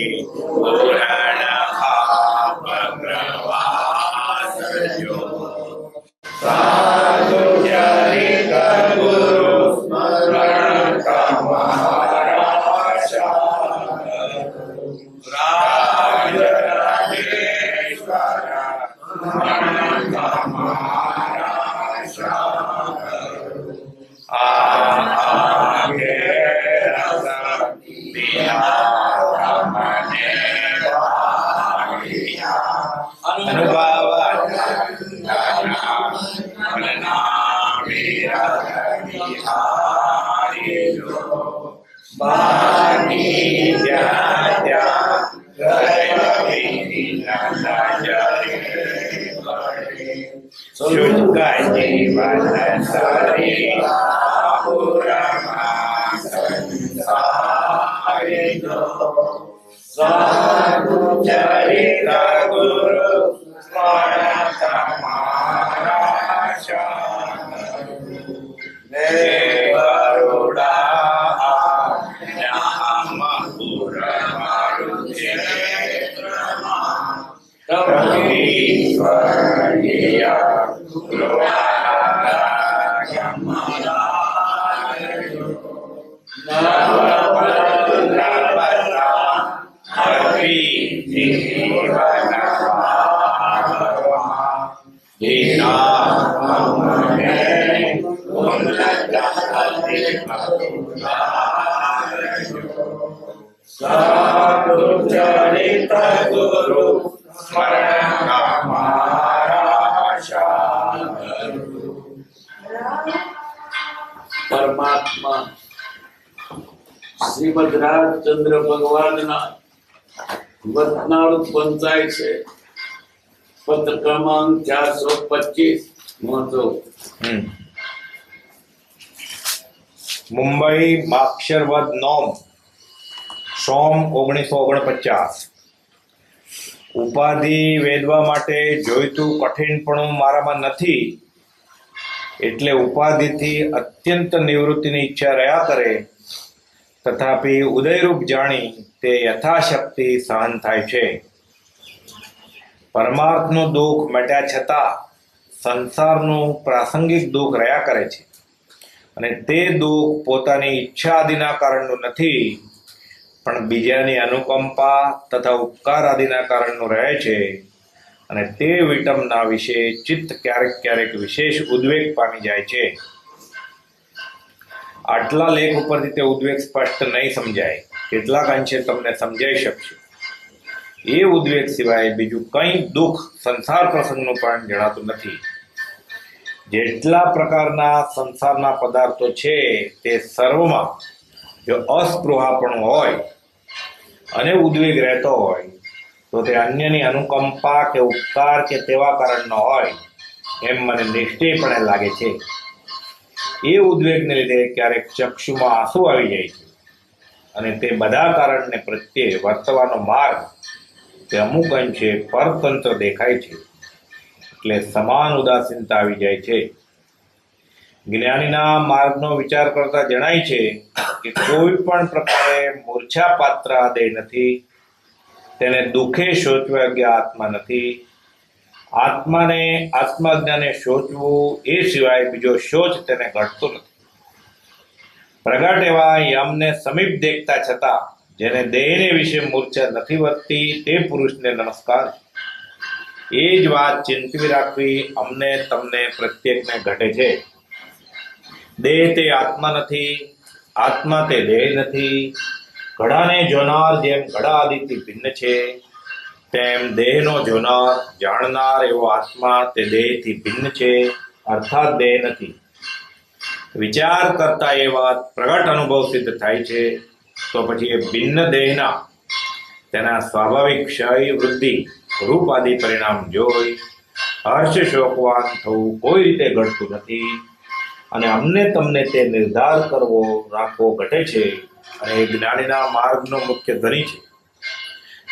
પૂર્ણભાવપ્રવાસજો સાધુ ચરિત ગુરુ સ્મરણ તમારા રાજ રાજેશ્વર સ્મરણ તમારા શુદ્ધ જીવન સરી પુરમાં સંસારિજો સાધુ ચરિત ગુરુ સ્મરણ તમારા દેવરુડા નામ પુરમારુચેત્રમાં તમઈશ્વરીય સાધુ ચરિત ગુરુ સ્મરણ પરમાત્મા શ્રીમદ રાજચંદ્ર ભગવાનના વતનાળું પંચાય છે. પત્ર ક્રમાંક 425 વાંચો. મુંબઈ માક્ષરવદ નોમ સોમ 1949. ઉપાધિ વેદવા માટે જોઈતું કઠિનપણું મારામાં નથી, એટલે ઉપાધિથી અત્યંત નિવૃત્તિની ઈચ્છા રહ્યા કરે, તથાપિ ઉદયરૂપ જાણી તે યથાશક્તિ સહન થાય છે. પરમાર્થનું દુઃખ મટ્યા છતાં સંસારનું પ્રાસંગિક દુઃખ રહ્યા કરે છે, અને તે દુઃખ પોતાની ઈચ્છા આદિના કારણનું નથી, પણ બીજાની અનુકંપા તથા ઉપકાર આદિના કારણનું રહે છે. અને તે વિટમના વિશે ચિત્ત ક્યારેક ક્યારેક વિશેષ ઉદ્વેગ પામી જાય છે. આટલા લેખ ઉપરથી તે ઉદ્વેગ સ્પષ્ટ નહીં સમજાય, કેટલાક અંશે તમને સમજાઈ શકશે. એ ઉદ્વેગ સિવાય બીજું કંઈ દુઃખ સંસાર પ્રસંગનું પણ જણાતું નથી. જેટલા પ્રકારના સંસારના પદાર્થો છે તે સર્વમાં જો અસ્પૃહાપણું હોય અને ઉદ્વેગ રહેતો હોય તો તે અન્યની અનુકંપા કે ઉપકાર કે તેવા કારણનો હોય એમ મને નિશ્ચયપણે લાગે છે. એ ઉદ્વેગને લીધે ક્યારેક ચક્ષુમાં આંસુ આવી જાય છે, અને તે બધા કારણને પ્રત્યે વર્તવાનો માર્ગ તે અમુક અંશે પરતંત્ર દેખાય છે, એટલે સમાન ઉદાસીનતા આવી જાય છે. જ્ઞાનીના માર્ગનો વિચાર કરતા જણાય છે કે કોઈ પણ પ્રકારે મૂર્છા પાત્ર દેહ નથી, તેને દુઃખે શોચવા યોગ્ય આત્મા નથી. આત્માને આત્મજ્ઞાને શોચવું એ સિવાય બીજો શોચ તેને ઘટતો નથી. પ્રગટ એવા યમને સમીપ દેખતા છતાં જેને દેહને વિશે મૂર્છા નથી વધતી તે પુરુષને નમસ્કાર. એ જ વાત ચિંતવી રાખવી અમને તમને પ્રત્યેકને ઘટે છે. દેહ તે આત્મા નથી, આત્મા તે દેહ નથી. ઘડાને જોનાર જેમ ઘડા આદિથી ભિન્ન છે, તેમ દેહનો જોનાર જાણનાર એવો આત્મા તે દેહથી ભિન્ન છે, અર્થાત દેહ નથી. વિચાર કરતા એ વાત પ્રગટ અનુભવ સિદ્ધ થાય છે, તો પછી એ ભિન્ન દેહના તેના સ્વાભાવિક ક્ષય વૃદ્ધિ રૂપ આદિ પરિણામ જોઈ હર્ષ શોકવાન થવું કોઈ રીતે ઘટતું નથી. અને અમને તમને તે નિર્ધાર કરવો રાખવો ઘટે છે, અને એ જ્ઞાનીના માર્ગનો મુખ્ય ધની છે.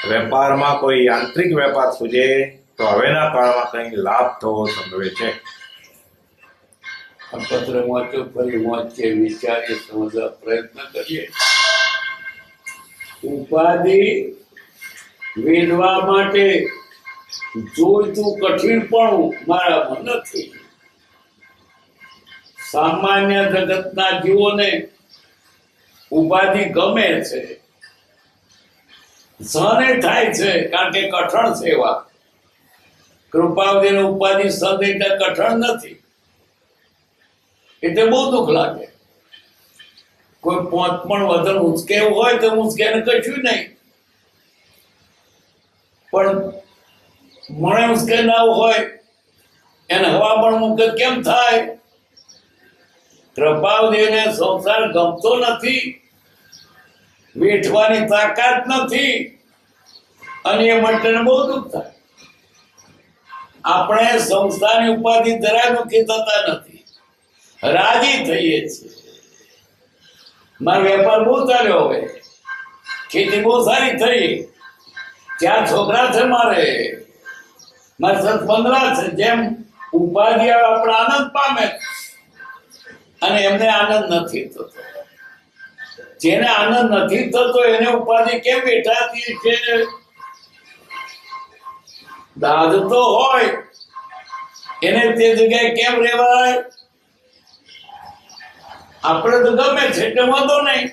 વેપારમાં કોઈ યાંત્રિક વેપાર સૂજે તો હવેના કાળમાં કંઈ લાભ થવો સંભવે છે. આ પત્ર વાંચો, ફરી વાંચીએ, વિચારીએ, સમજવા પ્રયત્ન કરીએ. ઉપાધિ વેદવા માટે જોઈતું કઠિનપણું મારામાં નથી. સામાન્ય જગતના જીવોને ઉપાધિ ગમે છે, સહને થાય છે, કારણ કે કઠણ સેવા. કૃપાવતીને ઉપાધિ સહન એટલે કઠણ નથી, એટલે બહુ દુઃખ લાગે. કોઈ પણ વજન ઉંચકેવું હોય તો ઉંચકે ને કશું નહીં, પણ મને ઉંચકે ના હોય એને હવામાન મૂકે કેમ થાય? કૃપાવતીને સંસાર ગમતો નથી, વેઠવાની તાકાત નથી, અને એ માટે બહુ દુઃખ થાય. આપણે સંસ્થાની ઉપાધિ જરાય દુઃખી થતા નથી, રાજી થઈએ છીએ. મારો વેપાર બહુ ચાલ્યો, હવે ખેતી બહુ સારી થઈ, 4 છોકરા છે મારે બંગલા છે. જેમ ઉપાધિ આવે આપણે આનંદ પામે, અને એમને આનંદ નથી થતો. જેને આનંદ નથી થતો એને ઉપાધિ કેમ વેઠાતી છે? દાદ તો હોય એને તે જગ્યાએ કેમ રહેવાય? આપણે તો ગમે છે એટલે વાંધો નહીં,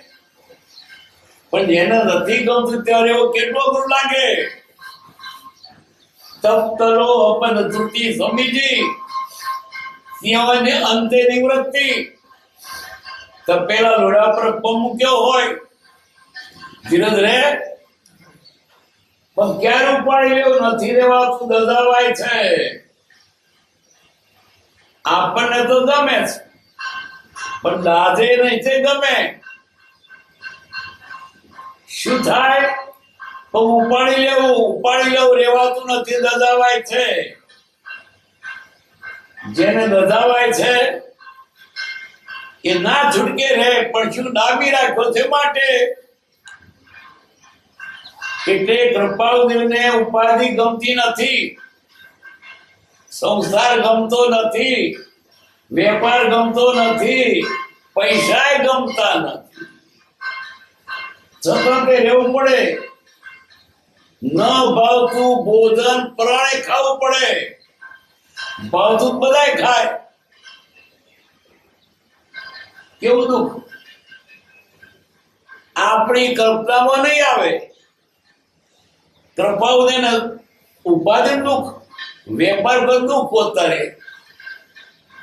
પણ જેને નથી ગમતું ત્યારે એવો કેટલો અઘરું લાગે. તપ્તરો અપન ત્રુટિ સમીજી સિંહોને અંતે નિવૃત્તિ. તપેલા લોઢા પર પગ મૂક્યો હોય, ધીરજ રે, પણ ક્યારે ઉપાડી લેવું નથી રેવાતું, દજાવાય છે. આપણને તો ગમે છે, પણ દાદે નહીં છે ગમે. શું થાય? તો ઉપાડી લેવું રેવાતું નથી, દજાવાય છે. જેને દજાવાય છે એ ના છૂટકે રહે, પણ શું ડાબી રાખ્યો છે માટે. એટલે કૃપાળુદેવને ઉપાધિ ગમતી નથી, સંસાર ગમતો નથી, વેપાર ગમતો નથી, પૈસા ગમતા નથી, છતાં તે રહેવું પડે. ન ભાવતું ભોજન પ્રાણે ખાવું પડે, ભાવતું બધાય ખાય. કેવું દુઃખ! આપણી કલ્પનામાં નહીં આવે. કૃપાળુદેવને ઉપાધિ દુઃખ, વેપાર પર દુઃખ પોતારે.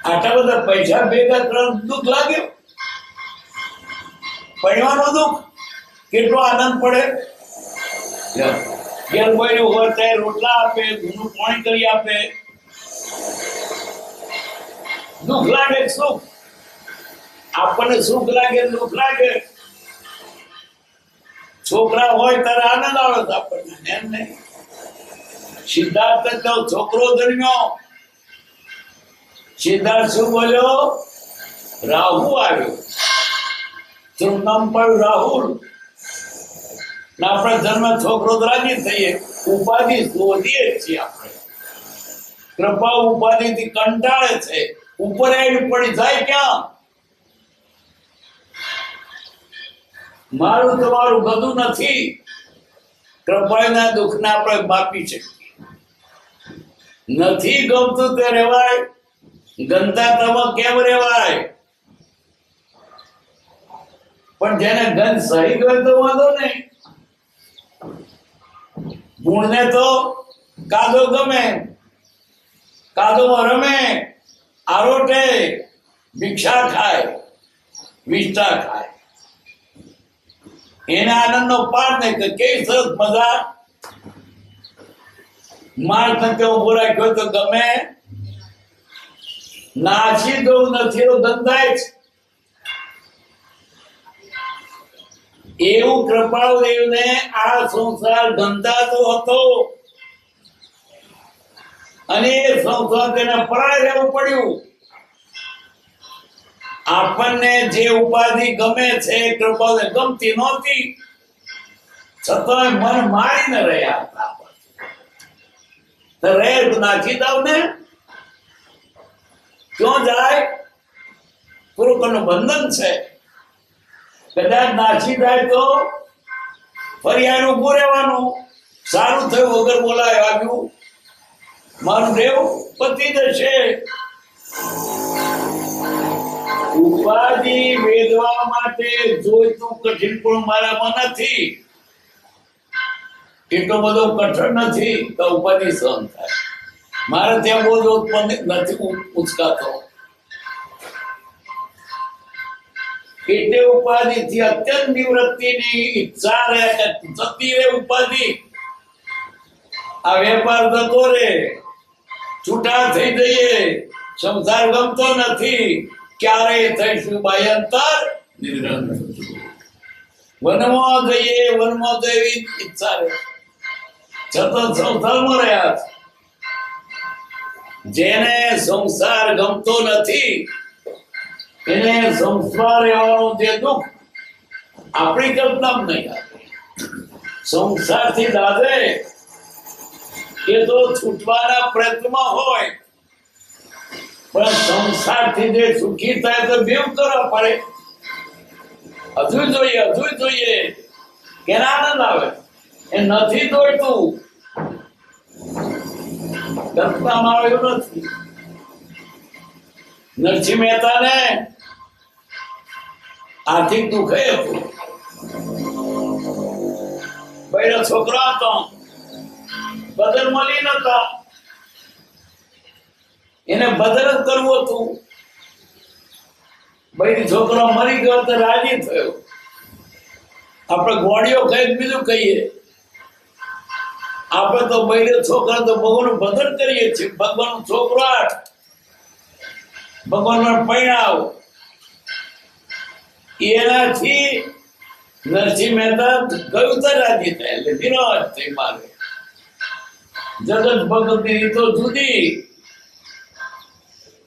આટલા બધા પૈસા ભેગા કરવા દુઃખ લાગ્યો, પરિવાનો દુઃખ. કેટલો આનંદ પડે! ઘેર કોઈ હોય ત્યારે રોટલા આપે, ઘૂનું પાણી કરી આપે, દુઃખ લાગે. સુખ આપણને સુખ લાગે, દુઃખ લાગે. છોકરા હોય ત્યારે આનંદ આવે છે આપણને, એમ નહીં. સિદ્ધાર્થ છોકરો જન્મ્યો, સિદ્ધાર્થ શું બોલ્યો? રાહુ આવ્યો, નામ પડ્યું રાહુલ. આપણા જન્મ છોકરો રાજી થઈએ, ઉપાધિ શોધીએ છીએ આપણે. કૃપા ઉપાધિ થી કંટાળે છે, ઉપર પડી જાય ક્યાં? મારું તમારું બધું નથી. કૃપાના દુઃખને આપણે માપી શકીએ. નથી ગમતું તે રહેવાય, ગંદા તમાં કેમ રહેવાય? પણ જેને ગંધ સહી ગયો તો વાંધો નહીં. ગુણને તો કાદો ગમે, કાદોમાં રમે, આરોટે, ભિક્ષા ખાય, વિષ્ટા ખાય. એને આનંદનો પાર નહીં કે કેવી સરસ મજા. માણસ ને ઉભો રાખ્યો તો ગમે, નાસી દઉં નથી તો ગંધાય છે. એવું કૃપાળુદેવને આ સંસાર ગંધાતો હતો, અને એ સંસાર તેને પરાય રહેવું પડ્યું. આપણને જે ઉપાધિ ગમે છે કૃપાને ગમતી નહોતી, છતાં મન મારીને રહ્યા હતા. તો રે નાખી દઉં ને, ક્યાં જાય? પુરુષનું બંધન છે. કદાચ નાસી જાય તો ફરી આનું ઉભું રહેવાનું, સારું થયું વગર બોલાય આવ્યું, મારું દેવ પતિ જશે. ઉપાધિ વેદવા માટે જોઈતું કઠિન પણ મારામાં નથી. એટલો બધો કઠણ નથી તો ઉપાધિ સહન થાય. મારે ત્યાં બોધ ઉત્પન્ન નથી ઉચકાતો. એટલે ઉપાધિ થી અત્યંત નિવૃત્તિની ઈચ્છા રહે કે જતી રહે ઉપાધિ. આ વેપાર જતો રે, છૂટા થઈ જઈએ, સંસાર ગમતો નથી, ક્યારે થઈશું બાયંતર નિરંતર. વનમાં જઈએ, વનમાં તો એવી ઈચ્છા રહે, છતાં સંસારમાં રહ્યા છે. જેને સંસાર ગમતો નથી એને સંસાર રહેવાનું જે દુઃખ આપણી કલ્પનામાં નહીં આવે. સંસારથી દાદે એ તો છૂટવાના પ્રયત્નમાં હોય, પણ સંસારથી જે સુખી થાય તો બેવ કરવા પડે. હજુ જોઈએ કેના આનંદ આવે. એ નથી જોઈતું, કલ્પનામાં આવ્યું નથી. નરસિંહ મહેતાને આર્થિક દુઃખ હતું. બૈરો છોકરો હતો, બદલ મળી નતા, એને બદલ જ કરવું હતું. બૈરી છોકરો મરી ગયો તો રાજી થયો. આપણે ગોળીઓ કઈ બીજું કહીએ, આપણે તો બૈરો છોકરા તો ભગવાન બદલ કરીએ છીએ. ભગવાન છોકરો ભગવાન પરિણાવ. એનાથી નરસિંહ મહેતા ગયું તો રાજી થાય. એટલે વિરોધ થઈ મારે. જગત ભગતની રીતો જુદી.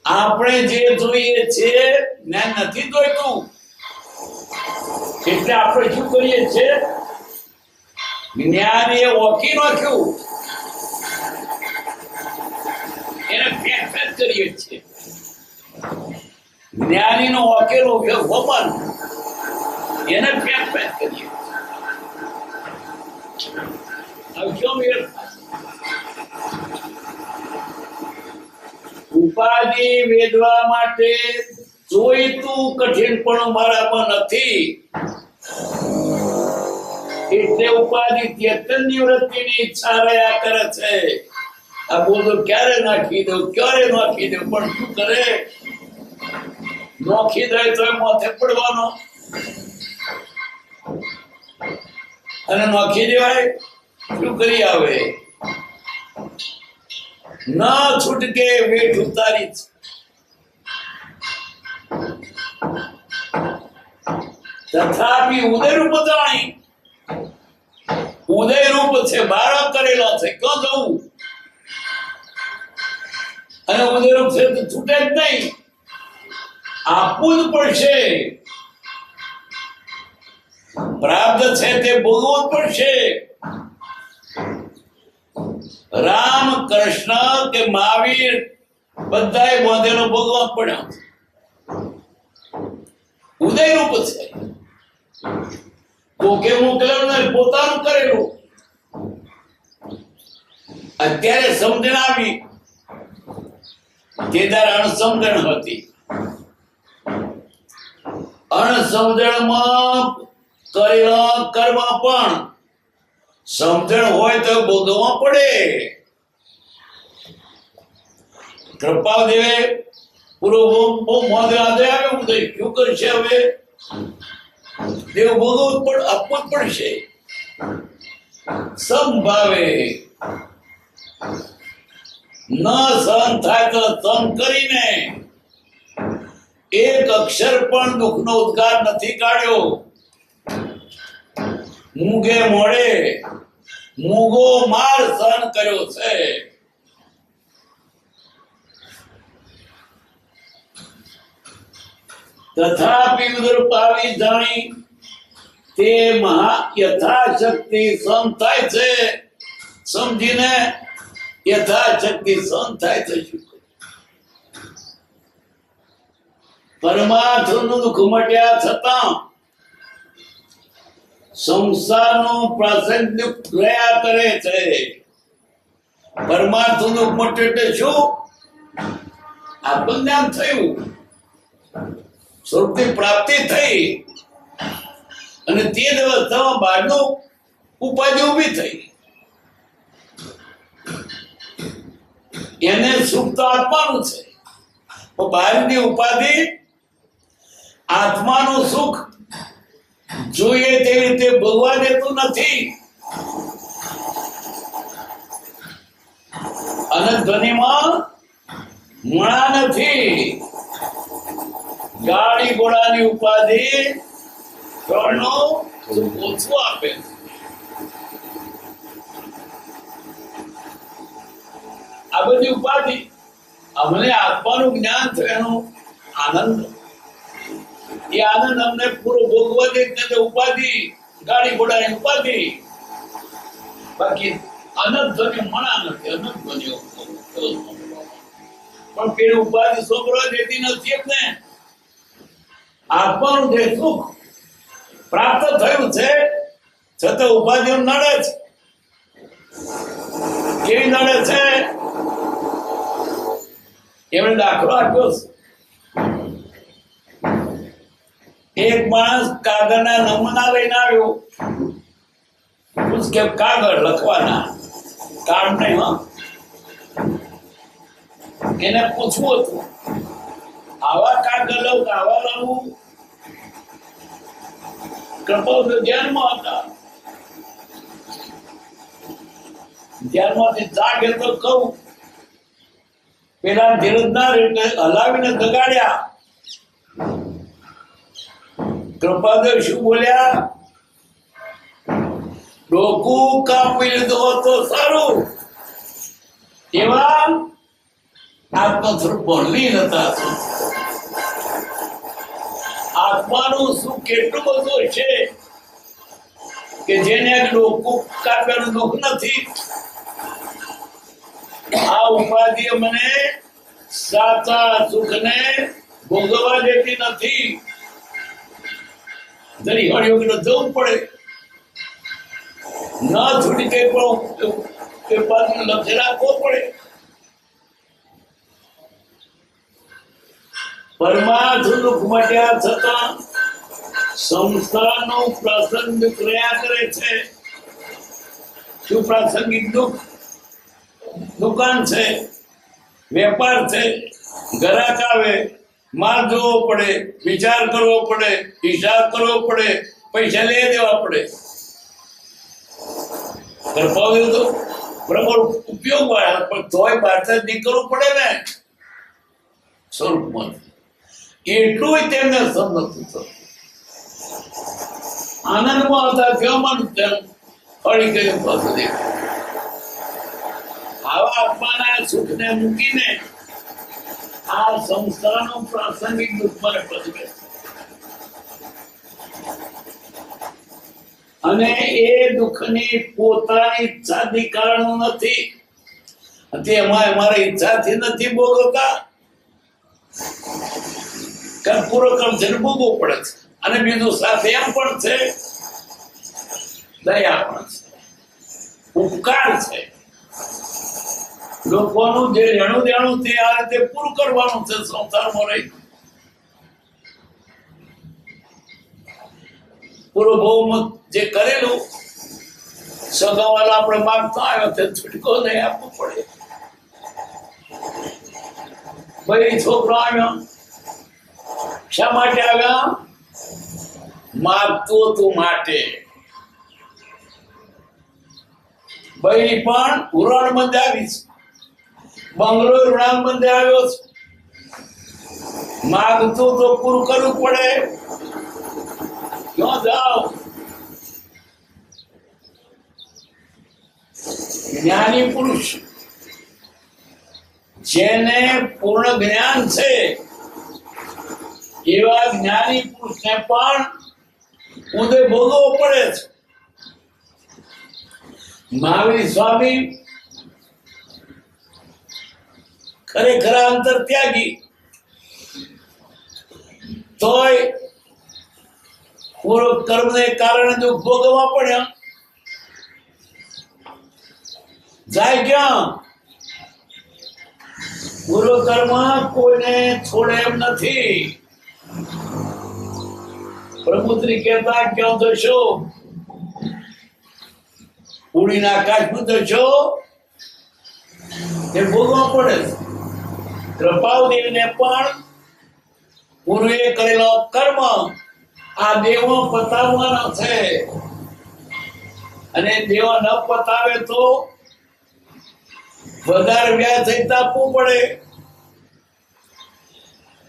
આપણે જે જોઈએ છે જ્ઞાન નથી જોઈતું, એટલે આપણે શું કરીએ છીએ? જ્ઞાન એ ઓકી નાખ્યું, એને ફેંક કરીએ છીએ. જ્ઞાનીનો ઓકેલો વમન, એને ફેંક કરીએ. ઉપાધિ વેદવા માટે જોઈતું કઠિન પણ મારામાં નથી. એટલે ઉપાધિ અત્યંત નિવૃત્તિની ઈચ્છા રહ્યા કરે છે. આ બોલો ક્યારે નાખી દઉં, ક્યારે નાખી દઉં, પણ શું કરે? નોખી દે તો માથે પડવાનો, અને નોખી દેવાય શું કરી આવે? ન છૂટકે વેઠ ઉતારી. તથાપી ઉદયરૂપ જાણી, ઉદયરૂપ છે, બાળક કરેલો છે, ક્યાં જવું? અને ઉદયરૂપ છે તો છૂટે જ નહીં, આપવું જ પડશે. પ્રાપ્ત છે તે ભોગવવું જ પડશે. રામ, કૃષ્ણ કે મહાવીર બધાએ બાંધેલો ભોગવવો જ પડ્યો. ઉદયરૂપ છે, કોકે મોકલેલું ને પોતાનું કરેલું. અત્યારે સમજણ આવી, તે તાર અણસમજણ હતી. અણસમજણમાં કરેલા કર્મ પણ સમજણ હોય તો ભોગવવા પડે. કૃપાદેવે પૂરો બહુ મોદે આદે આવ્યો ઉદય શું કરશે? હવે દેવ ભોગવવું પણ આપવું જ પડશે. સંભાવે ન સહન થાય તો સહન કરીને એક અક્ષર પણ દુઃખનો ઉદ્ગાર નથી કાઢ્યો. મૂગે મોડે મૂગો માર સહન કર્યો છે. તથાપિ ઉદર પાવી જાણી તે મહા યથાશક્તિ સહન થાય છે. સમજીને યથાશક્તિ સહન થાય છે. પરમાર્થનું દુઃખ મટ્યા છતાં સંસારનું પ્રાસંગિક રહ્યા કરે છે. પરમાર્થનું મોટે એટલે શું? આત્મજ્ઞાન થયું, સ્વરૂપની પ્રાપ્તિ થઈ, અને તે જ અવસ્થામાં બહારનું ઉપાધિ ઊભી થઈ. એને સુખ તો આત્માનું છે, પણ બહારની ઉપાધિ આત્માનું સુખ જોઈએ તેવી રીતે ભોગવા દેતું નથી. અને ધ્વનિમાં મણા નથી. ગાડી ઘોડાની ઉપાધિ ત્રણનો સુખ ઓછું આપે. આ બધી ઉપાધિ, અમને આત્માનું જ્ઞાન થયું એનો આનંદ, એ આનંદ અમને પૂરો ભોગવા દે એટલે ઉપાધિ, ગાડી ઘોડાની ઉપાધિ. બાકી અનંત ધ્વનિ મણા નથી, અનંત ધ્વનિઓ પણ પેલી ઉપાધિ સોંપવા દેતી નથી. એમને આત્માનું જે સુખ પ્રાપ્ત થયું છે છતાં ઉપાધિઓ નડે છે. કેવી નડે છે? એમણે દાખલો આપ્યો છે. એક માણસ કાગળના નમૂના લઈને આવ્યો. કે કાગળ લખવાના કાળ નહીં, એને પૂછવું હતું આવા કાગળ લઉં કે આવા લાવું? કૃપાલ ધ્યાનમાં હતા. ધ્યાનમાંથી જાગે તો કહું. પેલા ધીરજના એટલે હલાવીને જગાડ્યા. કૃપાદેવ શું બોલ્યા? ડોકું કાપી લીધું હોત તો સારું. એવા આત્મ સ્વરૂપ બોલી હતા. આત્માનું સુખ કેટલું બધું છે કે જેને ડોકું કાપ્યાનું દુઃખ નથી. આ ઉપાધિ મને સાચા સુખને ભોગવવા દેતી નથી. જરી હળિયો જવું પડે, ન છૂટી કઈ પણ લક્ષ્ય રાખવો પડે. પરમાર્થ દુઃખ મટ્યા છતાં સંસારનો પ્રાસંગિક રહ્યા કરે છે. શું પ્રાસંગિક દુઃખ? દુકાન છે, વેપાર છે, ગ્રાહક આવે, માલ જોવો પડે, વિચાર કરવો પડે, હિસાબ કરવો પડે, પૈસા લઈ દેવા પડે. કરપાવ્યું તો બરાબર ઉપયોગ વાળા, પણ તોય બહાર નીકળવું પડે ને સ્વરૂપમાં. એટલું તેમને સમજતું હતું. આનંદમાં હતા કેવામાં ફળી ગયું પાછું દેખાય. આવા આત્માના સુખને મૂકીને આ સંસ્થાનો પ્રાસંગિક દુઃખમાં પહોંચે. અને એ દુઃખની પોતાની ઈચ્છાથી કારણ નથી. તેમાં અમારી ઈચ્છાથી નથી ભોગવતા. પૂરો કર્મ છે ને ભોગવવું પડે છે. અને બીજું સાથે એમ પણ છે દયા પણ છે, ઉપકાર છે. લોકોનું જે લેણું દેણું તે આ રીતે પૂરું કરવાનું છે સંસારમાં રહી. પૂરો ભોગ જે કરેલું સગાવાલા આપણે માગતા આવ્યો તે છૂટકો નહીં આપવો પડે. ભાઈ છોકરો આવ્યો, શા માટે આવ્યા? માગતું હતું માટે. ભાઈ પણ ઉરણ બંધ આવીશ, બંગલો ઋણાંગ બંધ આવ્યો છે. માગતું તો પૂરું કરવું પડે. ક્યાં જાઓ? જ્ઞાની પુરુષ જેને પૂર્ણ જ્ઞાન છે એવા જ્ઞાની પુરુષને પણ ઉદય ભોગવવો પડે છે. મહાવીર સ્વામી ખરેખર અંતર ત્યાગી, તોય પૂર્વ કર્મને કારણે દુઃખ ભોગવવા પડ્યા. જાય ક્યાં? પૂર્વ કર્મ કોઈને છોડે એમ નથી. પ્રભુશ્રી કહેતા ક્યાં જશો? ઉડીને આકાશમાં જશો? તે ભોગવવા પડે. કૃપાવદેવને પણ પૂર્વે કરેલો કર્મ આ દેવો પતાવવાનો છે, અને દેવો ન પતાવે તો વધારે વ્યાજ સહિત આપવું પડે.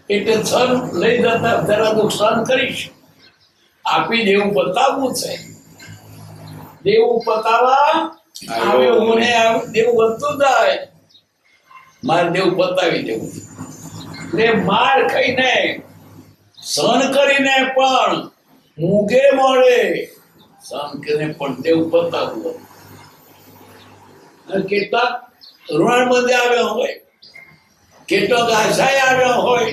એટલે સહન લઈ જતા જરા દુઃખ સહન કરીશ, આપી દેવું પતાવવું છે. દેવું પતાવા આવે હું ને દેવું વધતું જાય, મારે દેવું પતાવી દેવું. એટલે માર ખાઈને સહન કરીને પણ મૂગે મળે, સહન કરીને પણ દેવું પતાવવું. અને કેટલાક ઋણ બધે આવ્યા હોય, કેટલાક આશાએ આવ્યા હોય,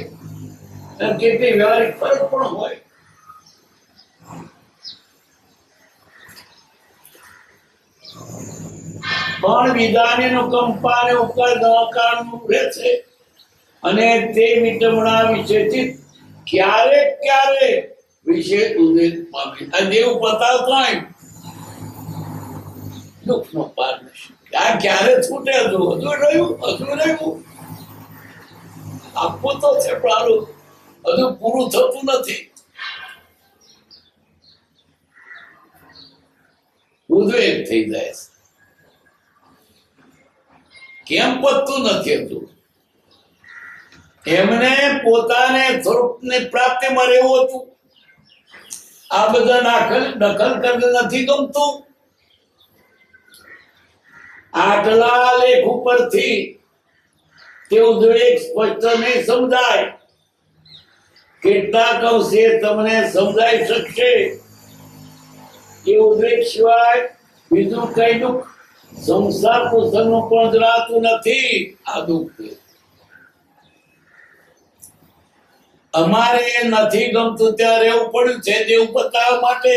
અને કેટલી વ્યવહારિક ફરક પણ હોય. પણ વિધાને નો કંપાને ઉપકાર દવાકારનું રહે છે, અને તે વિટમણા વિશેષિત ક્યારે વિશે ઉદ્વેગ પામે. આ દેવ પતાવતા દુઃખ નો પાર નથી. આ ક્યારે છૂટે? હજુ રહ્યું. આપવું તો છે પણ હજુ પૂરું થતું નથી. ઉદ્વેગ થઈ જાય છે. કેમ પતતું નથી હતું? એમને પોતાને સ્વરૂપની પ્રાપ્તિમાં રહેવું હતું. આ બધા દખલ કરતા નથી ગમતું. આટલા લેખ ઉપરથી તે ઉદ્વેગ સ્પષ્ટ નહીં સમજાય. કેટલાક અંશે તમને સમજાઈ શકશે. એ ઉદ્વેગ સિવાય બીજું કઈ દુઃખ સંસાર પુસ્તકનું પણ જણાતું નથી. આ દુઃખ અમારે નથી ગમતું ત્યાં રહેવું પડ્યું છે દેવ પતાવવા માટે,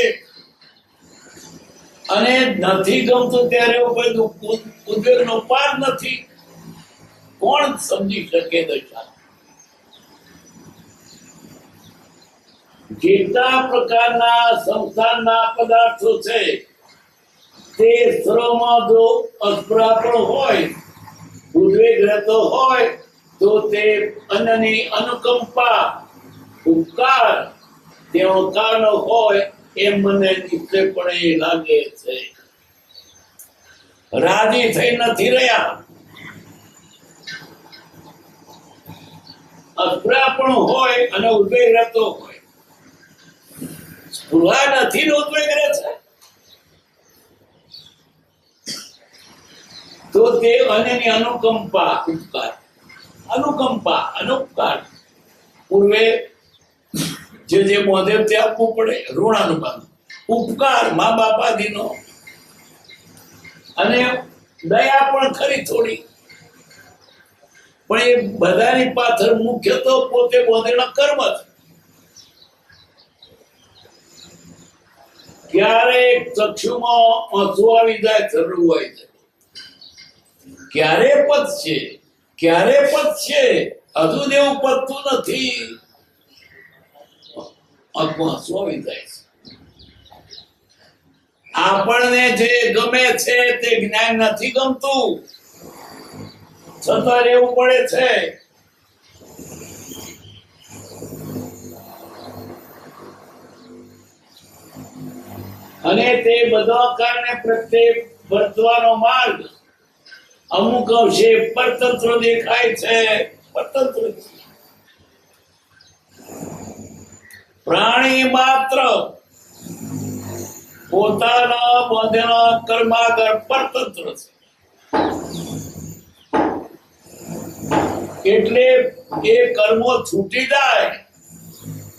અને નથી ગમતું ત્યાં રહેવું પડ્યું. ઉદ્વેગ નો પાર નથી. કોણ સમજી શકે દશા? જેટલા પ્રકારના સંસારના પદાર્થો છે તે સર્વમાં જો અસ્પૃહાપણ હોય, ઉદ્વેગ રહેતો હોય, તો તે અન્યની અનુકંપા ઉપકાર તેનો કારણ હોય એમ મને નિશ્ચયપણે લાગે છે. રાજી થઈ નથી રહ્યા. અસ્પૃહાપણ હોય અને ઉદ્વેગ રહેતો હોય. સ્પૃહા નથી ને ઉદ્વેગ રહે છે, તો તે અન્યની અનુકંપા ઉપકાર પૂર્વે જે મોદેવ તે આપવું પડે. ઋણાનુબંધ ઉપકાર મા બાપ આદિનો, અને દયા પણ ખરી થોડી, પણ એ બધાની પાછળ મુખ્ય તો પોતે બોધેલા કર્મ જ. ક્યારેક ચક્ષુમાં આંસુ આવી જાય, જરૂર હોય છે. ક્યારે પતશે? હજુ દેવું પતતું નથી. આંખમાં આંસુ આવી જાય છે. આપણને જે ગમે છે તે જ્ઞાન નથી ગમતું, છતાં રહેવું પડે છે. અને તે બધા કારણે પ્રત્યે વર્તવાનો માર્ગ અમુક અંશે પરતંત્ર દેખાય છે. પરતંત્ર પ્રાણી માત્ર પોતાના બંધેલા કર્માગર પરતંત્ર છે. એટલે એ કર્મો છૂટી જાય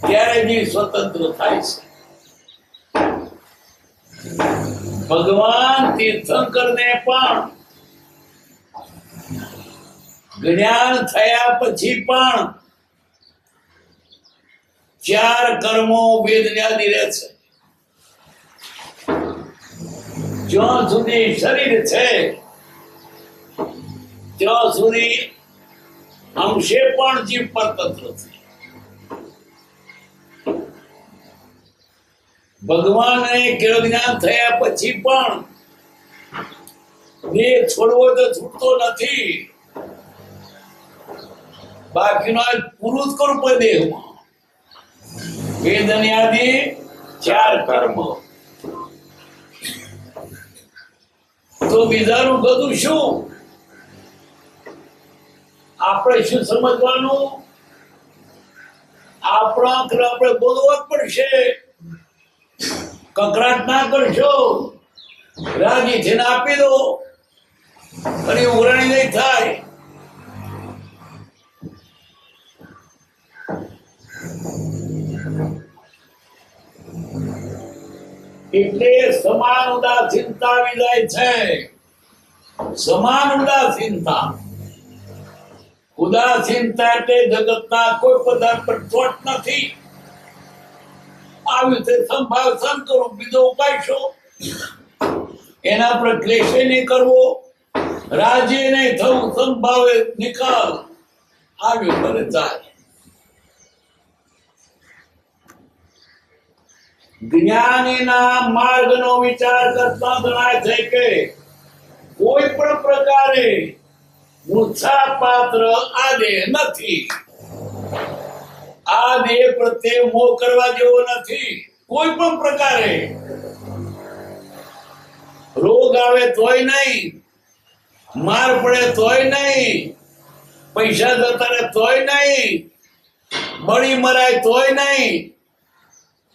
ત્યારે જે સ્વતંત્ર થાય છે. ભગવાન તીર્થંકરને પણ જ્ઞાન થયા પછી પણ ચાર કર્મો વેદન્યાદી રહે છે. જ્યાં સુધી શરીર છે ત્યાં સુધી અંશે પણ જીવ પરતંત્ર છે. ભગવાનને જ્ઞાન થયા પછી પણ દેહ છોડવો તો છૂટતો નથી. બાકીનો પૂરું જ કરવું પડે દેહમાં. વેદ અને આદિ 4 કર્મ. તો બીજાનું બધું શું? આપણે શું સમજવાનું? આપણે બોલવું જ પડશે. કકરાટ ના કરશો, રાજી થઈને આપી દો અને ઉઘરાણી નહીં થાય. એટલે સમાન ઉદાસીનતા આવી જાય છે. સમાન ઉદાસીનતા. ઉદાસીનતા એટલે જગતના કોઈ પદાર્થ પર ચોટ નથી. આવી રીતે સંભાવ સમ કરો, બીજો ઉપાય શું? એના પર ક્લેશ નહીં કરવો, રાજી નહીં થવું, સંભાવે નિકાલ આવ્યું કરે જાય. જ્ઞાનીના માર્ગનો વિચાર કરતા જણાય છે કે કોઈ પણ પ્રકારે મૂર્છા પાત્ર આ દેહ નથી. આ દેહ પ્રત્યે મોહ કરવા જેવો નથી. કોઈ પણ પ્રકારે રોગ આવે તોય નહીં, માર પડે તોય નહીં, પૈસા જતા રહે તોય નહીં, બળી મરાય તોય નહીં,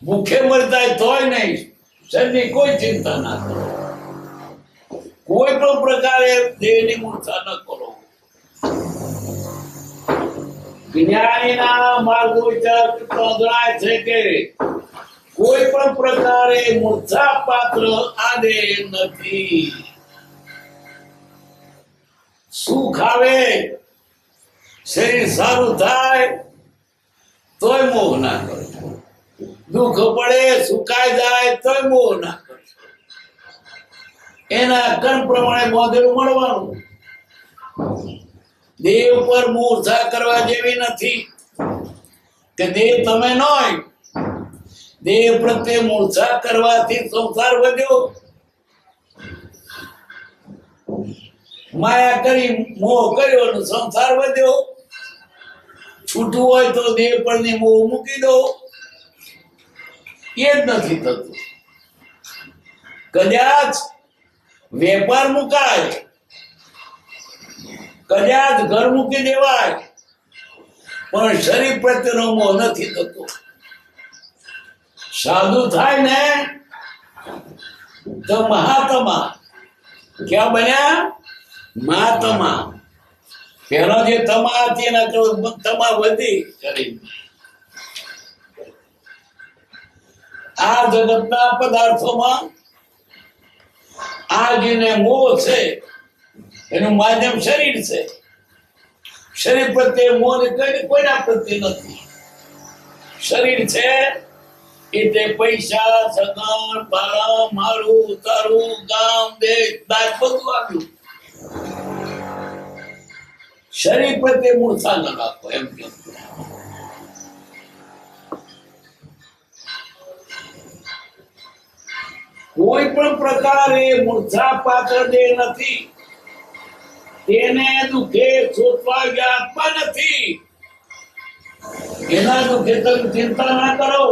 ભૂખે મરતા તોય નહીં. શરીરની કોઈ ચિંતા ના કરો. કોઈ પણ પ્રકારે દેહની મૂર્છા ન કરો. જ્ઞાનીના માર્ગ વિચાર જણાય છે કે કોઈ પણ પ્રકારે મૂર્છા પાત્ર આ દેહ નથી. સુખ આવે, શરીર સારું થાય તોય મોહ ના કરશો. દુઃખ પડે, સુકાઈ જાય તોય મોહ ના કરશો. એના કર્મ પ્રમાણે બાંધેલું મળવાનું. દેહ ઉપર મૂર્છા કરવા જેવી નથી કે દેહ તમે ન હોય. દેહ પ્રત્યે મૂર્છા કરવાથી સંસાર વધ્યો. માયા કરી મોહ કર્યો અને સંસાર વધ્યો. છૂટવું હોય તો દેહ પરની મોહ મૂકી દો. એ જ નથી થતું. કદાચ વેપાર મુકાય, કદાચ ઘર મૂકી દેવાય, પણ શરીર પ્રત્યેનો મોહ નથી થતો. સાધુ થાય ને તો મહાત્મા. ક્યાં બન્યા? મહાત્મા. પેલો જે તમા હતી એના તમા વધી શરીર. આ જગતના પદાર્થોમાં આ જેને મોહ છે એનું માધ્યમ શરીર છે. શરીર પ્રત્યે મોહ કોઈના પ્રત્યે નથી. શરીર છે એટલે પૈસા, સગન, ભાડા, મારું, તારું, ગામ, દેશ, દાજ બધું આવ્યું. શરીર પ્રત્યે મૂર્છા ન રાખો એમ કે કોઈ પણ પ્રકારે મૂર્છા પાત્ર દેહ નથી. તેને દુઃખે શોધવા આત્મા નથી. એના દુઃખે તમે ચિંતા ના કરો.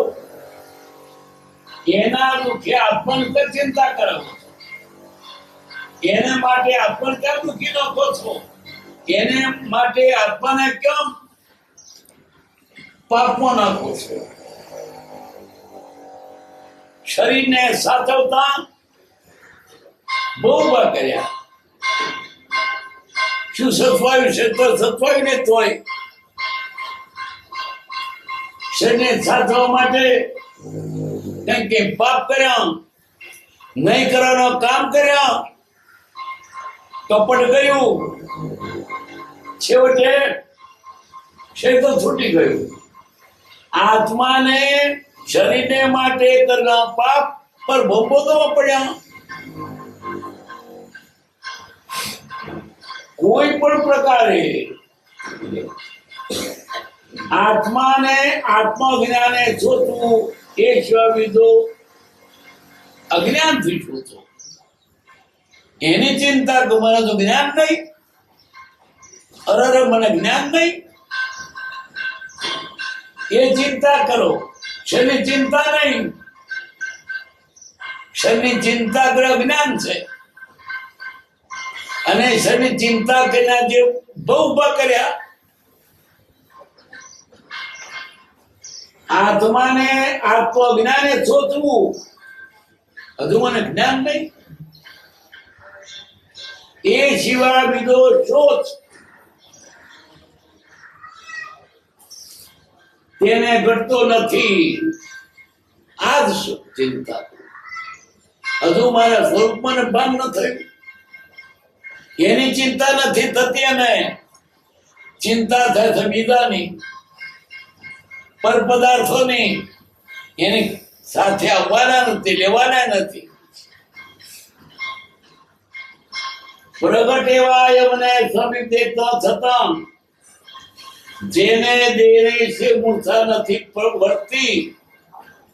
એના દુઃખે આત્માની ચિંતા કરો. એને માટે આત્મા કેમ દુઃખી નાખો છો? એને માટે આત્માને કેમ પાપમાં નાખો છો? શરીરને સાચવતા બહુ વાર કર્યા. શું સચવાયું છે તો સચવાયું ને તોય શરીરને સાચવવા માટે કંઈક પાપ કર્યા, નહીં કરવાનું કામ કર્યા, કપટ કર્યું, છેવટે શરીર તો છૂટી ગયું. આત્માને શરીરને માટે કરેલા પાપ પર ભોગવવા પડ્યા. કોઈ પણ પ્રકારે આત્માને આત્મજ્ઞાને શોધવું એ શિવાવિદો અજ્ઞાનથી શોધો. એની ચિંતા તો મને તો જ્ઞાન નહીં, અરે મને જ્ઞાન નહીં, એ ચિંતા કરો. શેની ચિંતા નહીં? શેની ચિંતા જ્ઞાન છે. અને શેની ચિંતા તેના જે બહુ ઉભા કર્યા, આત્માને આત્મજ્ઞાને શોધવું, હજુ મને જ્ઞાન નહીં. એ સિવાય બીજો શોધ તેને ઘટતો નથી. આ જ ચિંતા. હજુ મારા સ્વરૂપમાં ભાન ન થયું, એની ચિંતા નથી થતી. અને ચિંતા થાય છે બીજાની, પર પદાર્થોની. એની સાથે આવવાના નથી, લેવાના નથી. પ્રગટ એવા એમને સમીપ દેખતા છતાં જેને દેરે છે મૂર્છા નથી વર્તી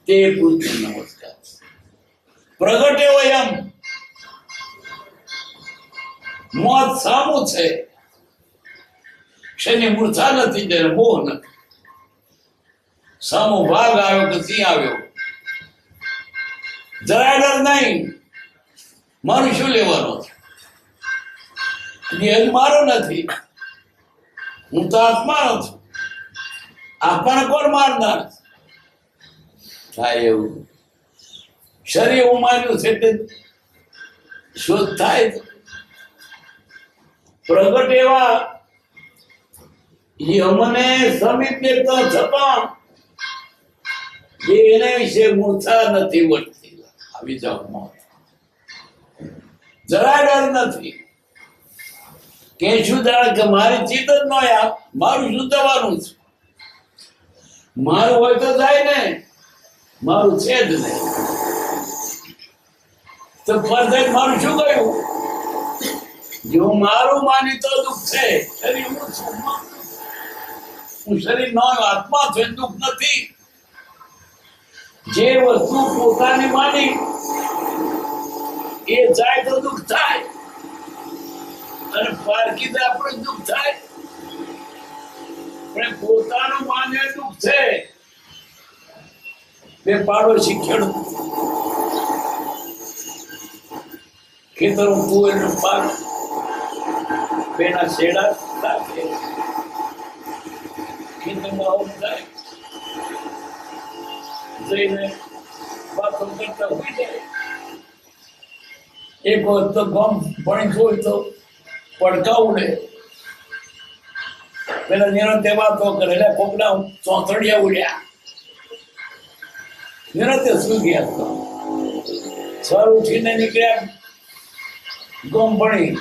તે પૂજ્ય નમસ્કાર. પ્રગટ એવો એમ મોત સામું છે, શેની મૂર્છા નથી, જેને મોહ નથી. સામો ભાગ આવ્યો કે સિંહ આવ્યો, જરાય ડર નહીં. મારું શું લેવાનો છે? દેહ મારો નથી, હું તો આત્માનો છું. આત્માને કોણ મારનાર? થાય એવું શરીર હું માન્યું છે તે શોધ થાય. પ્રગટ એવા અમને સમીપ દેખતા છતાં એને વિશે મૂર્છા નથી વર્તી. આવી જાવ મોત, જરાય ડર નથી. કે શું જાણે કે મારી ચિત્ત જ ન યાર, મારું શું થવાનું છે? મારું હોય તો જાય ને, મારું છે જ નહીં. તો પરફેક્ટ મારું શું કહ્યું? જો મારું માની તો દુઃખ છે. શરીર હું છું, હું શરીર નો આત્મા છું, દુઃખ નથી. જે વસ્તુ પોતાની માની એ જાય તો દુઃખ થાય, અને પારકીને આપણે દુઃખ થાય. પણ પોતાનું માન્ય દુઃખ છે. બે પાડોશી ખેડૂત ખેતરો કુવેરનો પાક બેના શેડા રાખે, ખેતરમાં આવું થાય, જઈને વાતો કરતા હોય જાય. એક વખત તો ગમ ભણી જોઈ તો પડકા ઉડે. પેલા નિરંતે વાતો કરે, એટલે કોકના ચોથડિયા ઉડ્યા. નિરંતે સુઈ ગયા. સર ઉઠીને નીકળ્યા ગમ ભણી.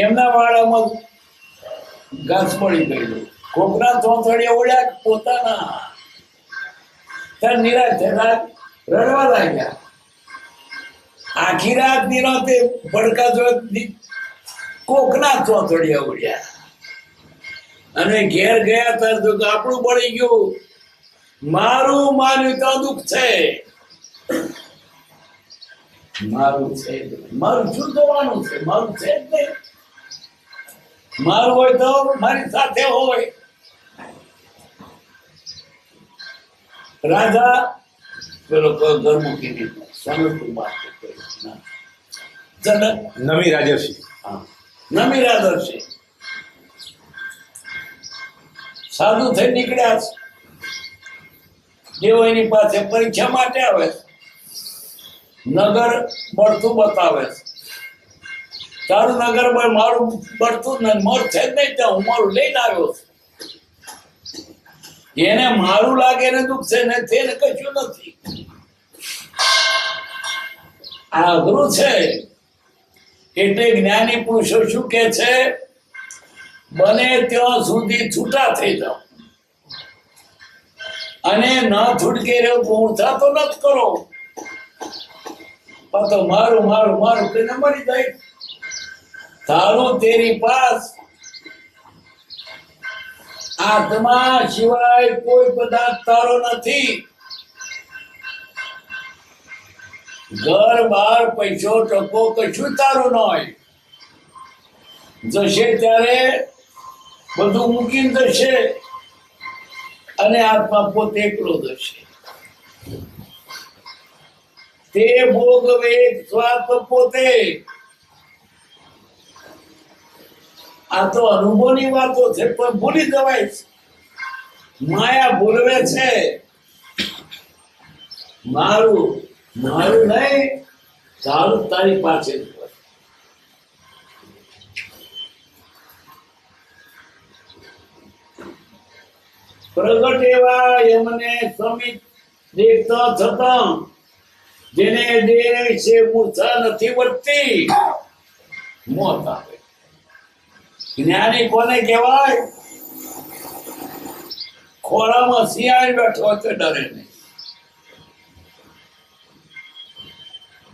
એમના વાળામાં ઘાસ પડી ગયેલું. કોકના ચોથડિયા ઉડ્યા, પોતાના. ત્યારે નિરાશ થયેલા રડવા લાગ્યા. આખી રાત નિરાંતે પડકા જોઈ કોકના ચોથડિયા ઉડ્યા. અને ઘેર ગયા ત્યારે તો આપણું પડી ગયું. મારું માન્યું તો દુઃખ છે, મારું છે. મારું શું થવાનું છે? મારું છે જ નહીં. મારું હોય તો મારી સાથે હોય. રાજા પેલો ઘર મૂકી દીધો, સ્વામી વાત જનક નમી રાજર્ષિ. નમી રાજર્ષિ સાધુ થઈ નીકળ્યા છે. જેવો એની પાસે પરીક્ષા માટે આવે, નગર મળતું બતાવે. તારું નગર મારું મળતું ને મોર છે જ નહીં, ત્યાં હું મારું લઈને આવ્યો છું. એને મારું લાગે ને દુઃખ છે ને તેને કશું નથી. આ અઘરું છે. એટલે જ્ઞાની પુરુષો શું કે છે? બને ત્યાં સુધી છૂટા થઈ જાઓ, અને ન છૂટકે રહ્યો મૂર્છા તો ન જ કરો. તો મારું મારું મારું કહીને મરી જાય. તારું તેરી પાસ આત્મા સિવાય કોઈ પદાર્થ તારો નથી. ઘર બાર પૈસો ટકો કશું તારું ન હોય. જશે ત્યારે બધું મૂકીને જશે અને આત્મા પોતે એકલો જશે. તે ભોગવે સ્વાર્થ પોતે. આ તો અનુભવની વાતો છે, પણ ભૂલી જવાય છે. માયા ભૂલવે છે. મારું મારું નહીં, તારું તારી પાસે જ હોય. પ્રગટ એવા એમને સમિત દેખતા છતાં જેને દેહ વિશે મૂર્છા નથી વધતી, મોત આવે. જ્ઞાની કોને કહેવાય? ખોળામાં શિયાળ બેઠો હોય તો ડરે નહીં.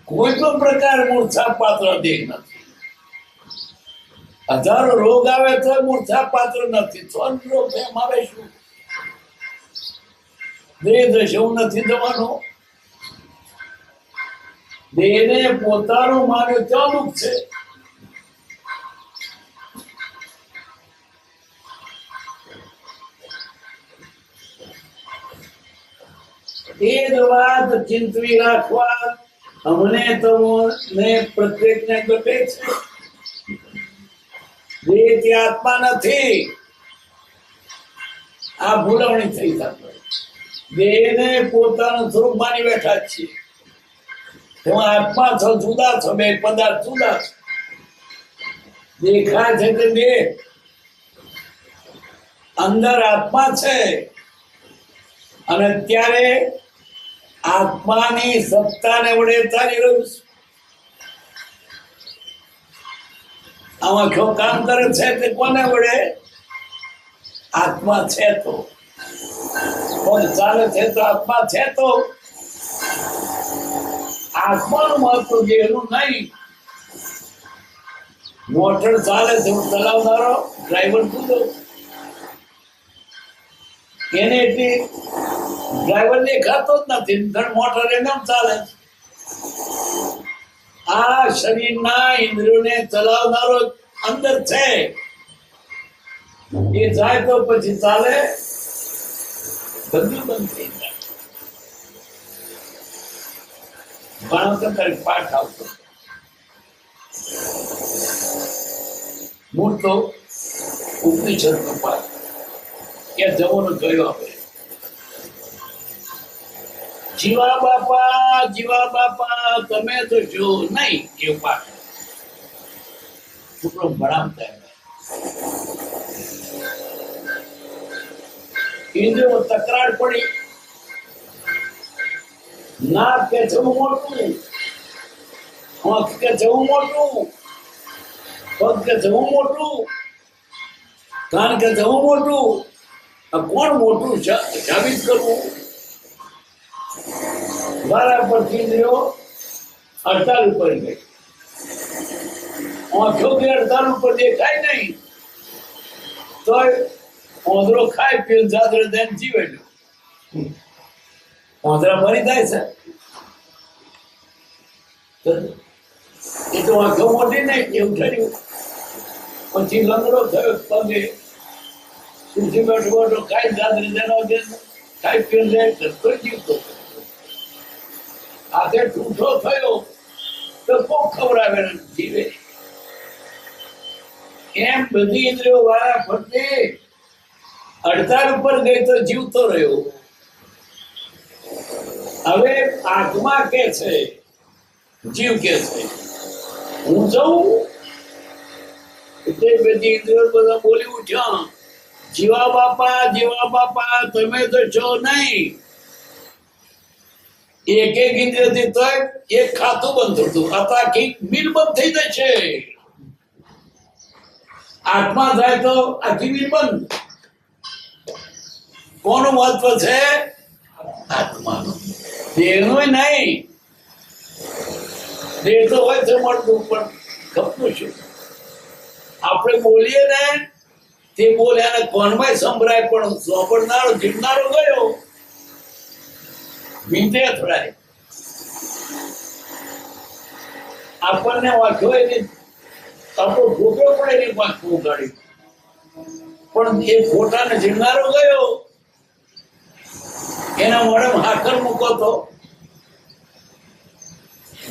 કોઈ પણ પ્રકાર મૂર્છા પાત્ર દેહ નથી. હજારો રોગ આવે તો મૂર્છા પાત્ર નથી. રોગ છે મારે શું? દેહ દશવું નથી જવાનું. દેહને પોતાનું માન્યું ત્યાં દુઃખ છે. એ જ વાત ચિંતવી રાખવા અમને તમને પ્રત્યેકને ઘટે છે. દેહ તે આત્મા નથી. આ ભૂલવણી થઈ શકે. દેહને પોતાનું સ્વરૂપ માની બેઠા જ છીએ. તેમાં આત્મા છો, જુદા છો, બે પદાર્થ જુદા છે. દેખાય છે તે દેહ, અંદર આત્મા છે. અને ત્યારે આત્માની સત્તાને વડે ચાલી રહ્યું છે. આમાં કયો કામ કરે છે તે કોને વડે? આત્મા છે તો. કોણ ચાલે છે તો આત્મા છે તો. આત્માનું મહત્વ દેહનું નહીં. મોટર ચાલે છે, હું ચલાવનારો ડ્રાઈવર કૂદો, એને એટલી ડ્રાઈવર દેખાતો જ નથી. મોટર એને ચાલે. આ શરીરના ઇન્દ્રિયોને ચલાવનારો અંદર છે. એ જાય તો પછી ચાલે, બધું બંધ થઈ જાય. ભણતો તારે પાઠ આવતો મૂળ તો ઉપનિષદનો પાઠ કે જવાનો કયો આપે? જીવા બાપા તમે તો જો નહીં એ પાઠ છોકરો ભણાવતા ઇન્દ્રિયો તકરાર પડી. નાક કે જવું મોટું, આંખ કે જવું મોટું, પગ કે જવું મોટું, કાન કે જવું મોટું. આ કોણ મોટું સાબિત કરવું? મારા પરથી ઇન્દ્રિયો હડતાલ ઉપર ગઈ. આંખો કે હડતાલ ઉપર દેખાય નહીં તો ઓંધળો ખાય પીને જાદરે દઈને જીવે લો. ઓંધળા મરી જાય છે. એ તો આંખો મોટી નહીં એવું થયું. પછી લંગડો થયો પગે તુલસી બેઠો બેઠો ખાઈ જાદરે દેનો ખાઈ પીને જાય તો જીવતો. આખે ઠૂઠો થયો તો કોક ખવડાવે જીવે. એમ બધી ઇન્દ્રિયો વાળા ફરતે હડતાલ ઉપર ગઈ તો જીવતો રહ્યો. હવે આત્મા કે છે, જીવ કે છે હું જઉં. એટલે બધી ઇન્દ્રિયો બધા બોલી ઉઠ્યા, જીવા બાપા તમે તો છો નહીં. એક એક ઇન્દ્રિયથી તો એક ખાતું બંધ થતું. આખી મિલ બંધ થઈ જશે. આત્મા જાય તો આખી મિલ બંધ. કોનું મહત્વ છે? આત્માનું. દેહનું નહીં. દેહ તો હોય છે મળતું, પણ ખપનું શું? આપણે બોલીએ ને તે બોલ્યાને કોનમાં સંભળાય, પણ સાંભળનારો જીવનારો ગયો વીંધે અથડાય. આપણને વાંચ્યો એની આપણો ભોગવો પડે એની વાંચવું ઉગાડી, પણ એ ફોટાને જીવનારો ગયો એના મોઢામાં હાકર મૂકો તો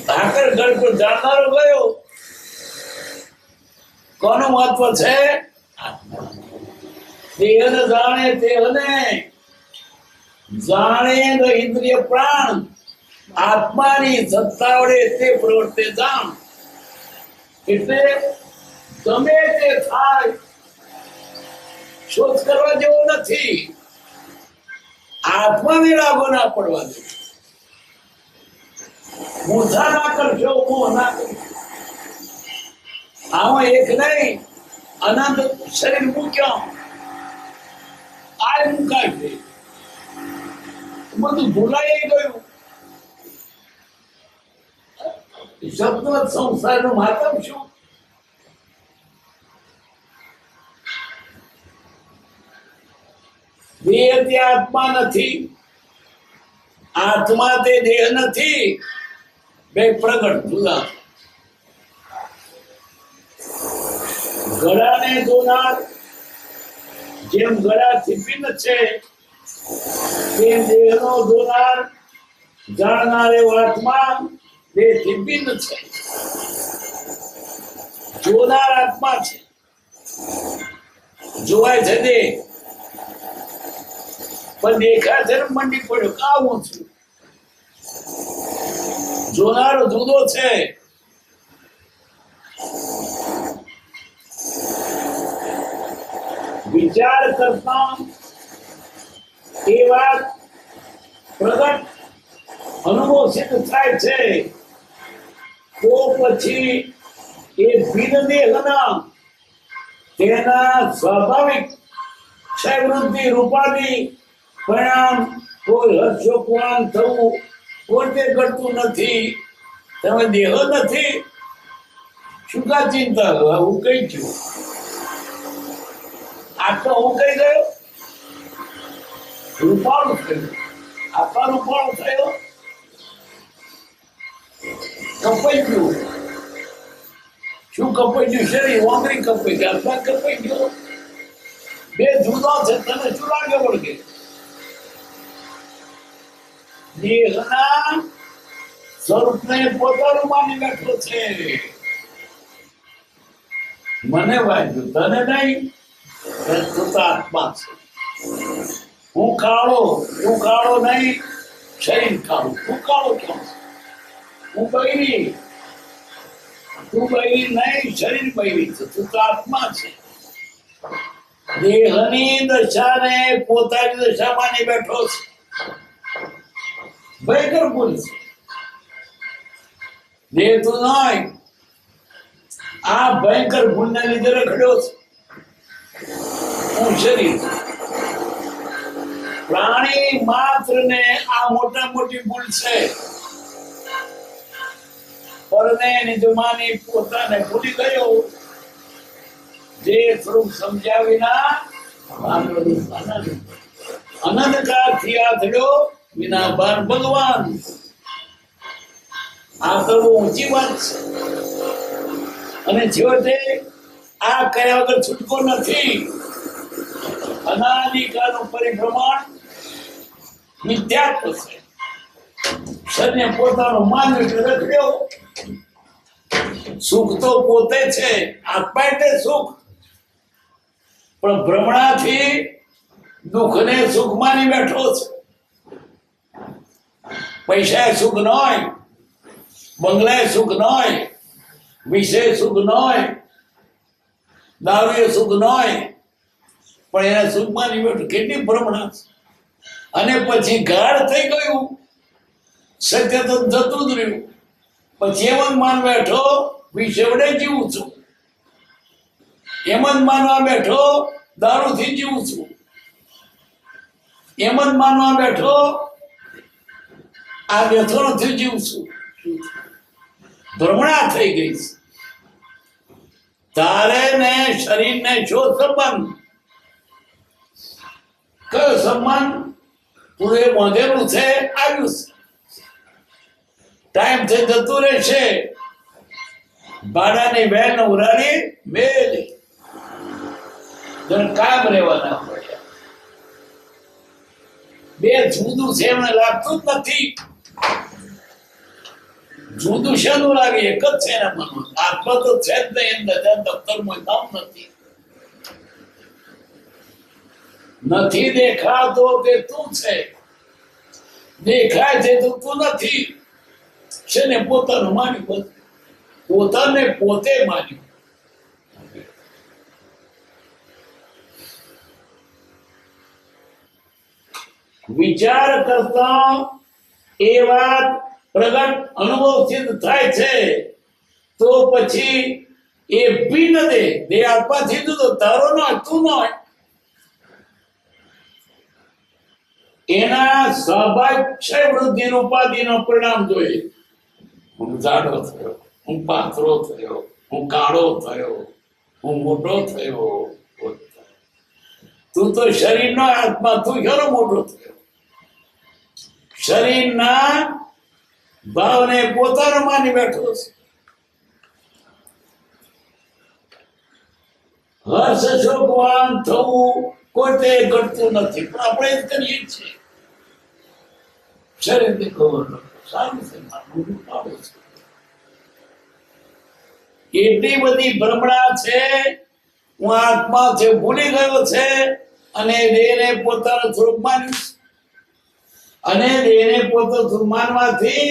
હાકર ગળ પર જાણનારો ગયો. કોનું મહત્વ છે? દેહને જાણે તેહને જાણે તો ઇન્દ્રિય પ્રાણ આત્માની સત્તા વડે તે પ્રવૃત્તિ જાણ. એટલે ગમે તે થાય શોધ કરવા જેવો નથી. આત્માને લાગો ના પડવા દે. મોઢા ના કરશો, મોહ ના કરશો. આમાં એક નહીં, અનંત શરીર મૂક્યો આ મુકાય છે, બધું ભૂલાઈ ગયું. શબ્દ સંસારનું માતમ શું? દેહ તે આત્મા નથી, આત્મા તે દેહ નથી, બે પ્રગટ જુદા. ગળાને જોનાર જેમ ગળાથી ભિન્ન છે, તેમ દેહનો જોનાર જાણનાર એવો આત્મા દેહથી ભિન્ન છે. જોનાર આત્મા છે, જોવાય છે દેહ, પણ દેખા છે મંડી પડ્યો કાવું છું. જોનારો જુદો છે. વિચાર કરતા એ વાત પ્રગટ અનુભવ સિદ્ધ થાય છે, તો પછી એ ભિન્ન દેહના તેના સ્વાભાવિક ક્ષય વૃદ્ધિ રૂપાદી પરિણામ કોઈ હર્ષોપવાન થવું પોતે કરતું નથી. તમે દેહ નથી, શું કા ચિંતા કરો? હું કઈ છું, આટલો હું કઈ ગયો, રૂપાળું થયું, આટલા રૂપાળું થયો, કપાઈ ગયું. શું કપાઈ ગયું? શરીર વાંદરી કપાઈ ગયું, આટલા કપાઈ ગયો. બે જુદા છે, તને શું લાગે વળગે? દેહના સ્વરૂપને પોતાનું માની બેઠો છે. મને વાંચ્યું, તને નહીં. આત્મા છે. હું કાળો, તું કાળો નહીં, શરીર કાળું. તું કાળો કેમ? હું બૈરી, તું બૈરી નહીં, શરીર બૈરી છે. તું તો આત્મા છે. દેહની દશાને પોતાની દશા માની બેઠો છે. ભયંકર ભૂલ છે. દેહ તો નહીં, આ ભયંકર ભૂલને લીધે રખડ્યો છે. હું શરીર. પ્રાણી માત્ર ને આ મોટા મોટી ભૂલ છે. પરને નિજમાની પોતાને ભૂલી ગયો. જે સ્વરૂપ સમજ્યા વિના અનંતકાળથી આથડ્યો વિના બાર ભગવાન. આ તો બહુ ઊંચી વાત છે. અને છેવટે આ કયા વગર છૂટકો નથી. અનાદિકાળનું પરિભ્રમણ મિથ્યાત્વ છે. શરીરને પોતાનો માનવ એટલે રખડ્યો. સુખ તો પોતે છે, આત્મા એટલે સુખ, પણ ભ્રમણાથી દુઃખને સુખ માની બેઠો છે. પૈસા સુખ ન હોય, બંગલા સુખ ન હોય, વિષય સુખ ન હોય, દારૂ સુખ ન હોય, પણ એના સુખ માની બેઠો. કેટલી ભ્રમણા છે. અને પછી ગાઢ થઈ ગયું, સત્ય તો જતું જ રહ્યું. પછી એમ જ માન બેઠો વિષય વડે જીવું છું, એમ જ માનવા બેઠો દારૂથી જીવું છું, એમ જ માનવા બેઠો આ વ્યસનોથી જીવું છું. ભ્રમણા થઈ ગઈ છે. તારે ને શરીરને શો સંબંધ? કયો સંબંધ? તું એ બાંધેલું છે, આવ્યું છે, ટાઈમ થી જતું રહેશે. ભાડાની બેન ઉરાની મેલી કામ રહેવાના પડ્યા. બે જુદું છે એમને લાગતું જ નથી. જુદું શાનું લાગે? એક જ છે એના મનમાં. આત્મા તો છે જ નહીં. એમ દફતરમાં કામ નથી દેખાતો કે તું છે, દેખાય છે તો તું નથી. છે ને પોતાનું માન્યું, પોતાને પોતે માન્યું. વિચાર કરતા એ વાત પ્રગટ અનુભવ સિદ્ધ થાય છે તો પછી એ ભિન્ન દે આત્મા થી તો તારો ન તું ન એના સ્વાભાવિક વૃદ્ધિ ઉપાધિનો પરિણામ જોઈએ. હું જાડો થયો, હું પાતળો થયો, હું કાળો થયો, હું મોટો થયો. તું તો શરીરનો આત્મા, તું ક્યારે મોટો થયો? શરીરના ભાવને પોતાનો માની બેઠો છે. હર્ષ શોકવાન થવું કોઈ તે ઘટતું નથી, પણ આપણે જ કરીએ છીએ. શરીરની ખબર સારું છે, મારું આવે છે. એટલી બધી ભ્રમણા છે, હું આત્મા છે ભૂલી ગયો છે અને દેહને પોતાનું સ્વરૂપ માન્યું. અને દેહને પોતાનું સ્વરૂપ માનવાથી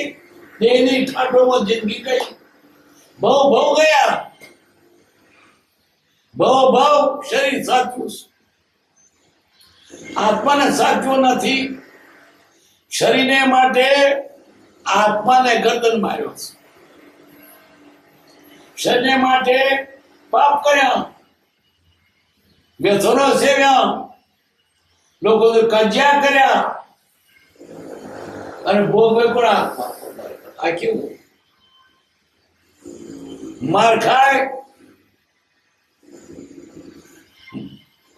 દેહની ઠાઠોમાં જિંદગી ગઈ. બહુ ગયા, બહુ શરીર સાચું છે, આત્માને સાચું નથી. શરીરને માટે આત્માને ગરદન માર્યો છે. શરીરને માટે પાપ કર્યા, વ્યસનો સેવ્યા, લોકો કજ્યા કર્યા અને ભોગવે પણ આત્મા. આ કેવું? માર ખાય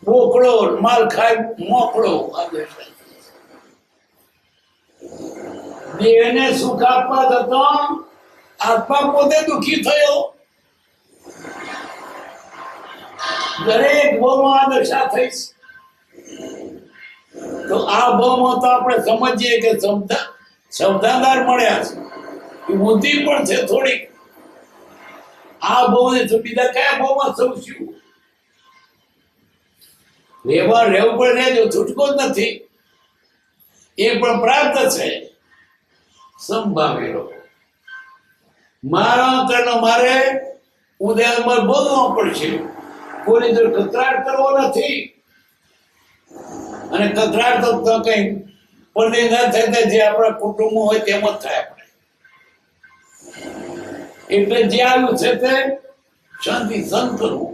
બોકડો, માલ ખાય મોકળો. દેહને સુખ આપવા થતો આત્મા પોતે દુઃખી થયો. દરેક ભાવમાં આ દશા થઈ. તો આ ભાવમાં તો આપણે સમજીએ કે શબ્દાદાર મળ્યા છે, એ બુદ્ધિ પણ છે થોડીક. આ ભાવને બીજા કયા ભાવમાં સૌ શું વ્યવહાર રહેવું પણ રહેજો, છૂટકો જ નથી. એ પણ પ્રાપ્ત છે સંભાવેલો. મારા કર્ણ મારે ઉદયમાં ભોગવવો પડશે. કોઈની જોડે કતરાટ કરવો નથી. અને કતરાટ તો કઈ પડે ના થાય, જે આપણા કુટુંબમાં હોય તેમ જ થાય. આપણે એટલે જે આવ્યું છે તે શાંતિ સહન કરવું.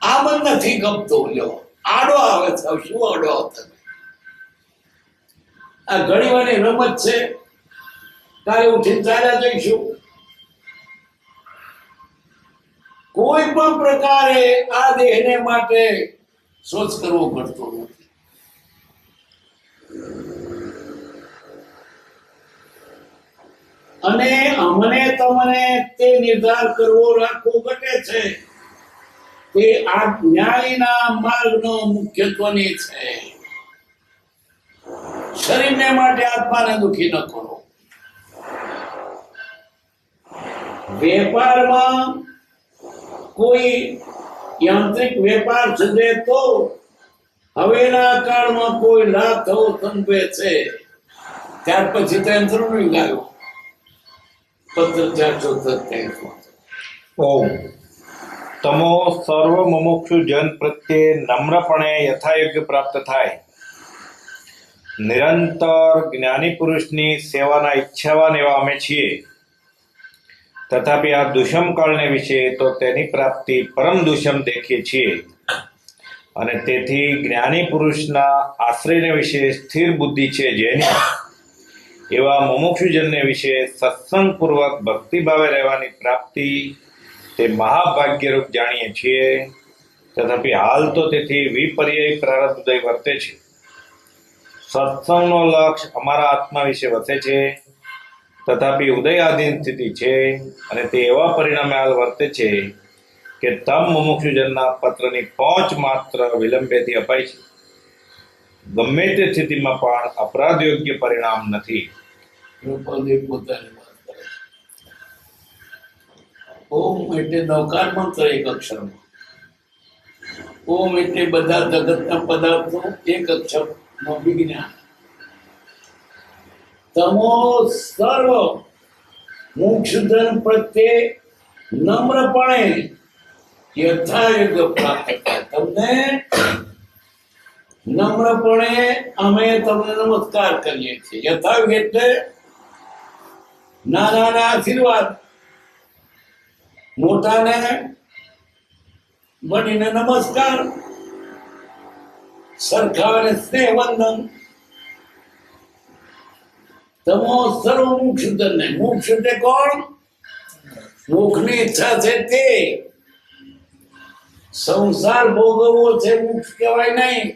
આ મન નથી ગમતો. લ્યો આડો આવે છે. શું આડો આવતા? આ ઘણી વાની રમત છે. કાલે ઉઠીને ચાલ્યા જઈશું. કોઈ પણ પ્રકારે આ દેહને માટે સોચ કરવો પડતો નથી. અને અમને તમને તે નિર્ધાર કરવો રાખવો ઘટે છે તે આ ન્યાયના માર્ગનો મુખ્યત્વની છે. શરીરને માટે આત્માને દુઃખી ન કરો. વેપારમાં કોઈ યાંત્રિક વેપાર સર્જે તો હવેના કાળમાં કોઈ લાભ થવો સંભવે છે. ત્યાર પછી તો યંત્ર નહીં લાવ્યો. પત્ર 427. ઓમ તમો સર્વ મુમુક્ષુ જન પ્રત્યે નમ્રપણે યથાયોગ્ય પ્રાપ્ત થાય. નિરંતર જ્ઞાની પુરુષની સેવાના ઈચ્છાવાન એવા અમે છીએ. તથાપિ આ દુષમ કાળને વિશે તો તેની પ્રાપ્તિ પરમ દુષમ દેખીએ છીએ. અને તેથી જ્ઞાની પુરુષના આશ્રયને વિશે સ્થિર બુદ્ધિ છે જેની, એવા મુમુક્ષુજનને વિશે સત્સંગપૂર્વક ભક્તિભાવે રહેવાની પ્રાપ્તિ તે મહાભાગ્યરૂપ જાણીએ છીએ, તથાપિ હાલ તો તેથી વિપર્યાય પ્રારબ્ધ ઉદય વર્તે છે. સત્સંગનો લક્ષ અમારા આત્મા વિશે વર્તે છે, તથાપિ ઉદયાધીન સ્થિતિ છે, અને તે એવા પરિણામે હાલ વર્તે છે કે તમ મુમુક્ષુજનના પત્રની પહોંચ માત્ર વિલંબેથી અપાય છે. ગમે તે સ્થિતિમાં પણ અપરાધ યોગ્ય પરિણામ નથી. દ્રૌપદી પોતાની વાત કરે છે. ઓમ એટલે નવકાર મંત્ર એક અક્ષરમાં. ઓમ એટલે બધા જગતના પદાર્થો એક અક્ષરનો વિજ્ઞાન. તમો સર્વ મોક્ષધન પ્રત્યે નમ્રપણે યથાયોગ્ય પ્રાપ્ત થાય. તમને નમ્રપણે અમે તમને નમસ્કાર કરીએ છીએ. યથાયોગ્ય એટલે નાના આશીર્વાદ, મોટાને બનીને નમસ્કાર, સરખાને સ્નેહ વંદન. તમો સર્વ મોક્ષધન. મોક્ષ એટલે કોણ? મોક્ષની ઈચ્છા છે તે. સંસાર ભોગવવો છે મોક્ષ કહેવાય નહીં.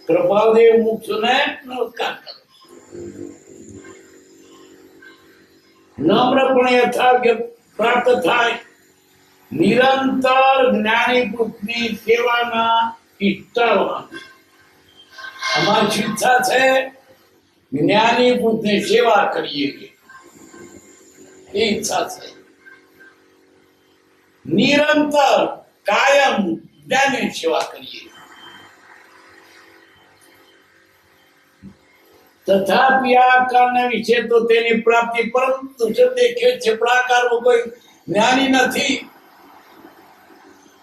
કૃપાદેવ મોક્ષને નમસ્કાર કરો. નમ્રપણે યથાયોગ્ય પ્રાપ્ત થાય. નિરંતર જ્ઞાની પુરુષની સેવાના ઈષ્ટવાન. અમારી ઈચ્છા છે જ્ઞાની પુરુષની સેવા કરીએ, એ ઈચ્છા છે. નિરંતર કાયમ જ્ઞાની સેવા કરીએ. તથાપિ આ કારના વિશે તો તેની પ્રાપ્તિ પરંતુ દેખે છે પ્રાકારનો કોઈ જ્ઞાની નથી.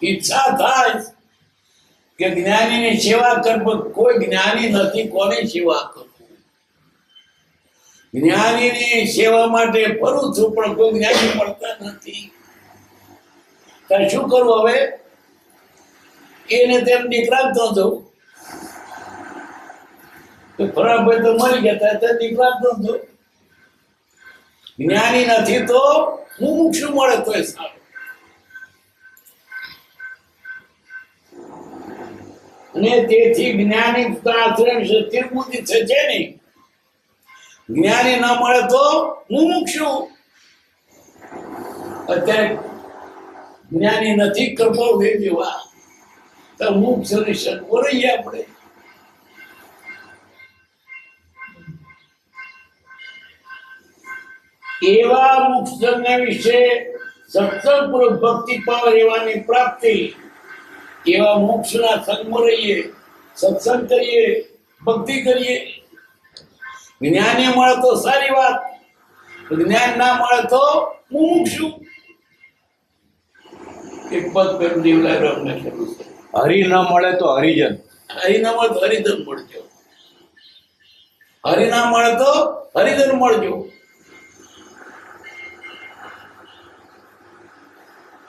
ઈચ્છા થાય કે જ્ઞાનીની સેવા કર, કોઈ જ્ઞાની નથી. કોની સેવા કરું? જ્ઞાનીની સેવા માટે ફરું છું, પણ કોઈ જ્ઞાની મળતા નથી. ત્યારે શું કરવું હવે? એને તેમ દીકરા જ ન દઉં. ખરાબ હોય તો મરી ગયા, તો દીકરા જ ન દઉં. જ્ઞાની નથી તો મુમુક્ષુ મળે તો એ સારું. અને તેથી જ્ઞાની આચરણ સ્થિર બુદ્ધિ છે નહીં. જ્ઞાની ના મળે તો મુમુક્ષુ. અત્યારે જ્ઞાની નથી, કૃપા દઈ દેવા તો મુક્ષ સદગુરુ રહીએ આપણે. એવા મુક્ષજનને વિશે સત્સંગપૂર્વક ભક્તિ ભાવ રહેવાની પ્રાપ્તિ. એવા મોક્ષના સંગમાં રહીએ, સત્સંગ કરીએ, ભક્તિ કરીએ. જ્ઞાની મળે તો સારી વાત, જ્ઞાન ના મળે તો મુમુક્ષુ. એક પદ પેલું દેવલાય અમને શરૂ છે. હરિ ન મળે તો હરિજન. હરિ ના મળે તો હરિજન મળજો. હરિ ના મળે તો હરિજન મળજો.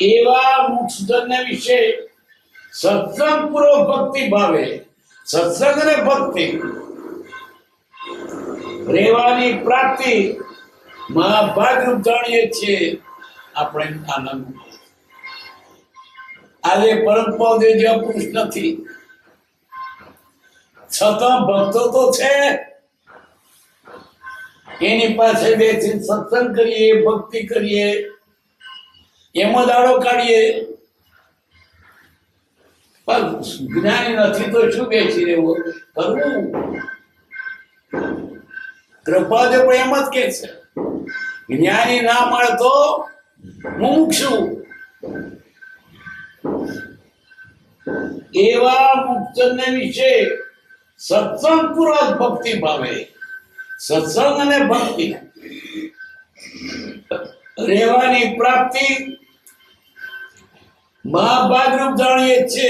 એવા મોક્ષજનને વિશે સત્સંગ પૂર્વક ભક્તિ ભાવે, સત્સંગ અને ભક્તિ રહેવાની પ્રાપ્તિ મહાભાગરૂપ જાણીએ છીએ આપણે. આનંદ આજે પરમ પદે જેવા પુરુષ નથી, છતાં ભક્તો તો છે. એની પાસે બેસી સત્સંગ કરીએ, ભક્તિ કરીએ, એમાં દાડો કાઢીએ. પણ જ્ઞાની નથી તો શું બેસી રહેવું કરવું? કૃપાદેવ પણ એમ જ કે છે, જ્ઞાની ના મળે તો મુમુક્ષુ. એવા મુક્તને વિશે સત્સંગ પૂર્વક ભક્તિ ભાવે, સત્સંગ અને ભક્તિ રહેવાની પ્રાપ્તિ મહાભાગરૂપ જાણીએ છે.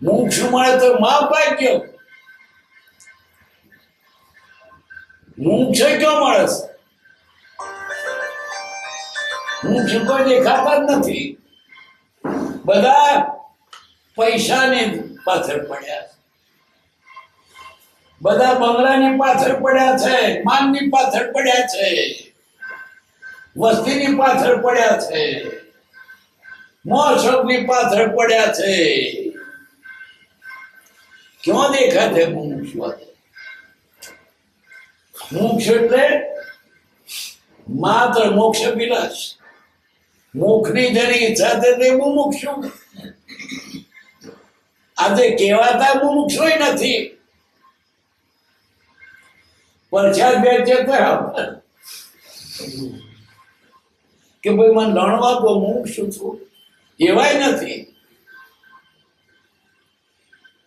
મોક્ષ મળે તો મહાભાગ્ય. મોક્ષ ક્યાં મળે છે? મોક્ષ કોઈ દેખાતા જ નથી. બધા પૈસાની પાછળ પડ્યા છે, બધા બંગલાની પાછળ પડ્યા છે, માનની પાછળ પડ્યા છે. વસ્તીની પાછળ પડ્યા છે, મોસમની પાછળ પડ્યા છે. ક્યાં દેખાય છે મુમુક્ષુ? મોક્ષ એટલે માત્ર મોક્ષ વિલાસ, મોક્ષની જેની ઈચ્છા છે તે મુમુક્ષુ. આજે કહેવાતા મુમુક્ષુ નથી, પરછાદ બેચે તો કે ભાઈ મને લણવા તો મુમુક્ષુ છું, એવાય નથી.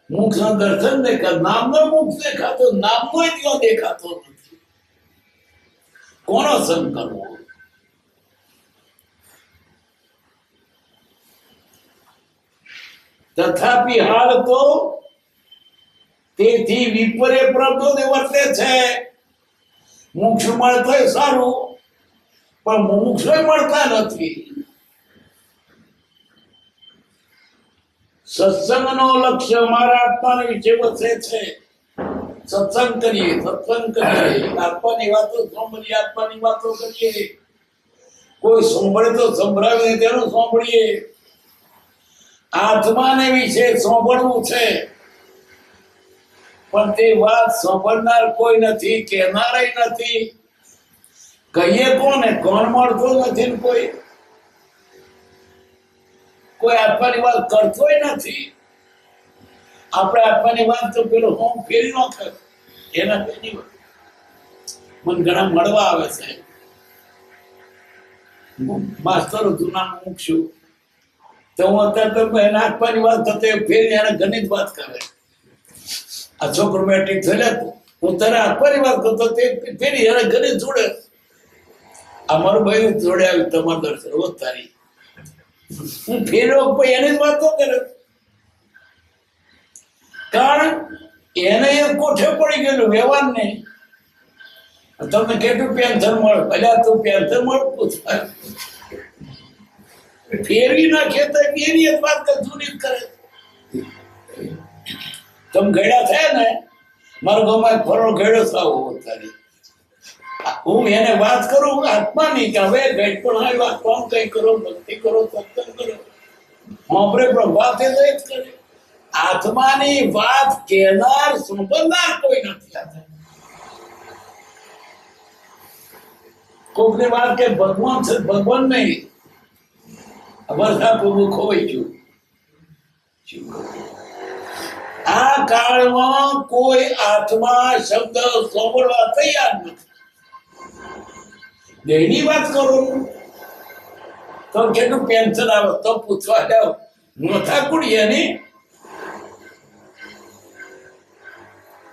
મોક્ષ ના દર્શન દેખાત, નામનો મોક્ષ દેખાતો, નામનો ત્યાં દેખાતો નથી. કોનો સંગ કરવો? તથાપિ હાલ તો તેથી વિપરે પ્રબોધે વર્તે છે. મોક્ષ મળતો સારું, પણ મોક્ષ મળતા નથી. સત્સંગનો લક્ષ્ય મારા આત્માને વિશે વસે છે. સત્સંગ કરીએ, આત્માની વાતો સાંભળીએ, આત્માની વાતો કરીએ. કોઈ સાંભળે તો સંભળાવીને તેનું સાંભળીએ. આત્માને વિશે સાંભળવું છે, પણ તે વાત સાંભળનાર કોઈ નથી, કહેનારય નથી. કહીએ કોને? કોણ મળતો નથી ને કોઈ આત્માની વાત કરતોય નથી. આપણે આત્માની વાત તો પેલો હોમ ફેરી નાખે એના પેલી વાત. મને ઘણા મળવા આવે છે માસ્તરો જૂના મુમુક્ષુ, તો હું અત્યારે તો એના આત્માની વાત થતો ફેરી એને ઘણી જ વાત કરે. આ છોકરો મેટ્રિક થયેલા, હું તારે આત્માની વાત કરતો તે ફેરી એને ઘણી જોડે. આ મારું ભાઈ જોડે આવ્યું તમારું દર્શન રોજ તારી, હું ફેરો એની જ વાતો કરે. કારણ એને એ કોઠે પડી ગયેલું વ્યવહાર નહીં. તમને કેટલું પેન્શન મળે? ભલે તું પેન્શન મળતું ફેરવી નાખે તો એની જ વાત કરે, જૂની જ કરે. તમે ગયડા થયા ને, મારા ગામમાં ફરો ગયડો થાવો તારી, હું એને વાત કરું આત્માની કે હવે ગઈ પણ આવી વાત કોણ કઈ કરો, ભક્તિ કરો, સત્સંગ કરો, સાંભળે પણ વાત એ જ કરે. આત્માની વાત કહેનાર સંબંધનાર કોઈ નથી. કોકની વાત કે ભગવાન છે, ભગવાન નહીં. વર્ષા પૂર્વ ખોવાઈ ગયું. આ કાળમાં કોઈ આત્મા શબ્દ સાંભળવા તૈયાર નથી. દેહની વાત કરો તો કેટલું પેન્શન આવે તો પૂછવા જાવ, નોથા કુડીએ ની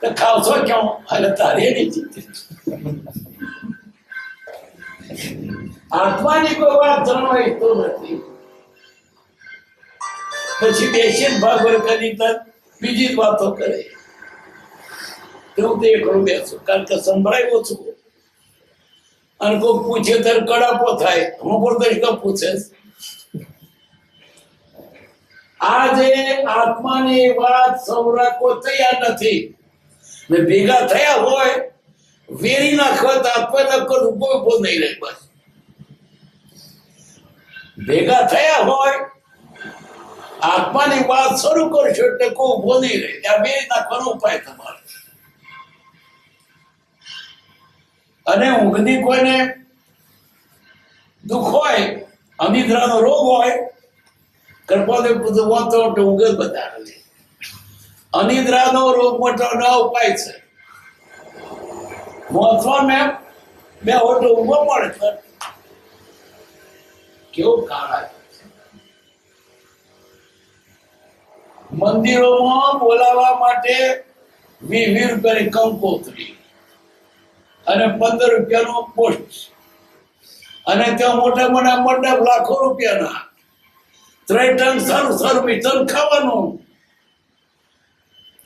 તો ખાવશો ક્યાં? હાલે તારે નહીં જીતે. આત્માની કોઈ વાત જણાય તો નથી. પછી બેસીને ભાગવત કરી તક બીજી જ વાતો કરે. હું તો એકલો બેસું, કારણ કે સંભળાયો છું. અને કોઈ પૂછે ત્યારે કડાપો થાય, હું પણ પૂછે. આજે આત્માની વાત સૌરા કોઈ તૈયાર નથી. ને ભેગા થયા હોય વેરી નાખવા તો આત્મા નકર ઉભો નહીં રહે. બસ ભેગા થયા હોય આત્માની વાત શરૂ કરશો એટલે કોઈ ઉભો નહીં રહે. ત્યાં વેરી નાખવાનો ઉપાય તમારો. અને ઊંઘની કોઈને દુઃખ હોય, અનિદ્રાનો રોગ હોય, ગર્ભોદય બધું વાંચો તો ઊંઘ જ બતાવે. અનિદ્રાનો રોગ મટાડવાનો ઉપાય છે વાંચવાને બે હોટો ઊંઘો મળે. કેવું કાળા મંદિરોમાં બોલાવવા માટે 20 રૂપિયાની કંકોત્રી અને 15 રૂપિયાનો પોસ્ટ, અને ત્યાં મોટા મોટા મંડપ લાખો રૂપિયાના. 3 ટન સારું મીઠું ખાવાનું.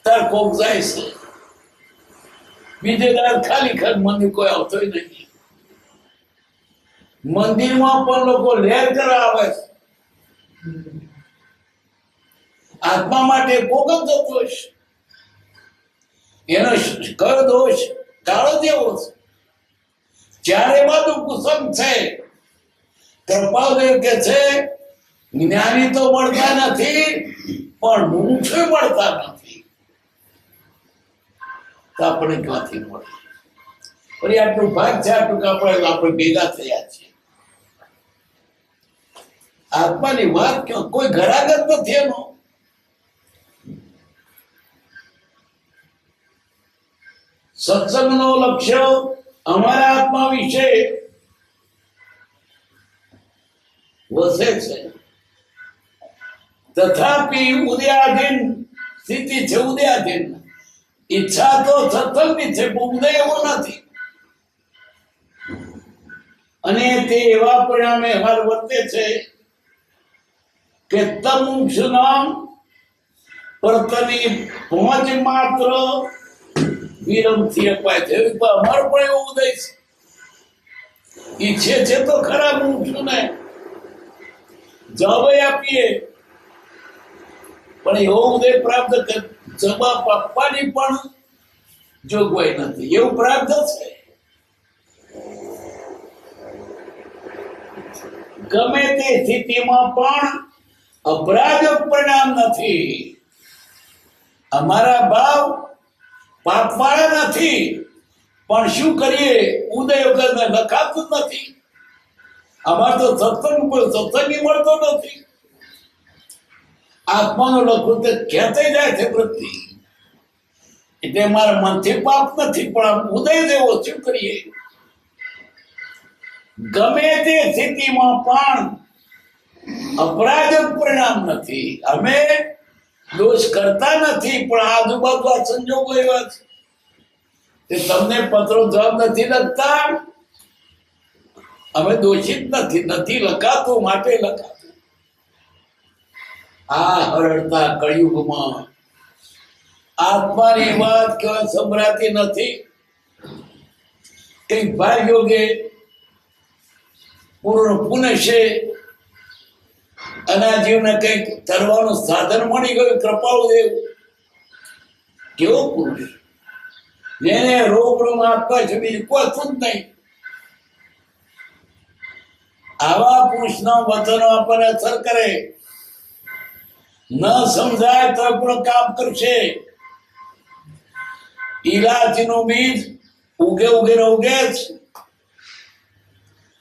તાર કોક જાય છે, બીજે દાડ ખાલી મંદિર કોઈ આવતો નથી. મંદિરમાં પણ લોકો લહેર કરવા આવે છે. આત્મા માટે કોક જ દોષ, એનો કયો દોષ? કાળો જેવો છે. ચારે બાજુ કુસંગ છે, કૃપાદેવ કે છે જ્ઞાની તો મળતા નથી પણ મુમુક્ષુ મળતા નથી. તો આપણે ક્યાંથી મળે? ફરી આટલું ભાગ છે, આટલું આપણે ભેગા થયા છીએ. આત્માની વાત ક્યાં? કોઈ ઘરાક જ નથી એનો. સત્સંગનો લક્ષ્ય અમારા આત્મા વિશે વસે છે. તથાપી ઉદયાધીન સ્થિતિ છે, ઉદયાધીન. ઈચ્છા તો સત્સંગની છે, પણ ઉદય એવો નથી. અને તે એવા પરિણામે હાલ વર્તે છે કે તમુક્ષુનામ પ્રતની પહોંચ માત્ર વિરમથી અપાય છે. અમારો પણ એવો ઉદય છે. ઈચ્છે છે તો ખરા મુક્ષુને જવાબ આપીએ, પણ એવો ઉદય પ્રાપ્ત જવાબ આપવાની પણ જોગવાઈ નથી. એવું પ્રાપ્ત છે. ગમે તે સ્થિતિમાં પણ અપરાધ પરિણામ નથી. અમારા ભાવ પાપવાળા નથી, પણ શું કરીએ, ઉદય વગર લખાતું નથી. અમારે તો સત્સંગી મળતો નથી. આત્માનો લખવું તો ખેંચાઈ જાય છે વૃત્તિ. એટલે મારા મનથી પાપ નથી, પણ આમ ઉદય દેવો શું કરીએ? ગમે તે સ્થિતિમાં પણ અપરાધ પરિણામ નથી. અમે દોષ કરતા નથી, પણ આજુબાજુ આ સંજોગો એવા છે કે તમને પત્રો જવાબ નથી લખતા. અમે દોષિત નથી લખાતું, માટે લખાતું. આ હરડતા કળિયુગમાં આત્માની વાત કહેવાય સંભળાતી નથી. કઈક ભાગ્યોગે પૂર્ણ પુણ્ય છે, અને જીવને કઈક તરવાનું સાધન મળી ગયું. કૃપાળુદેવ કેવો પુરુષ, જેને રોગ આપવા છે, બીજું કોઈ જ નહીં. આવા પુરુષના વચનો આપણને અસર કરે. ન સમજાય તો પણ કામ કરશે. ઈલાચીનું બીજ ઉગે ને ઉગે જ.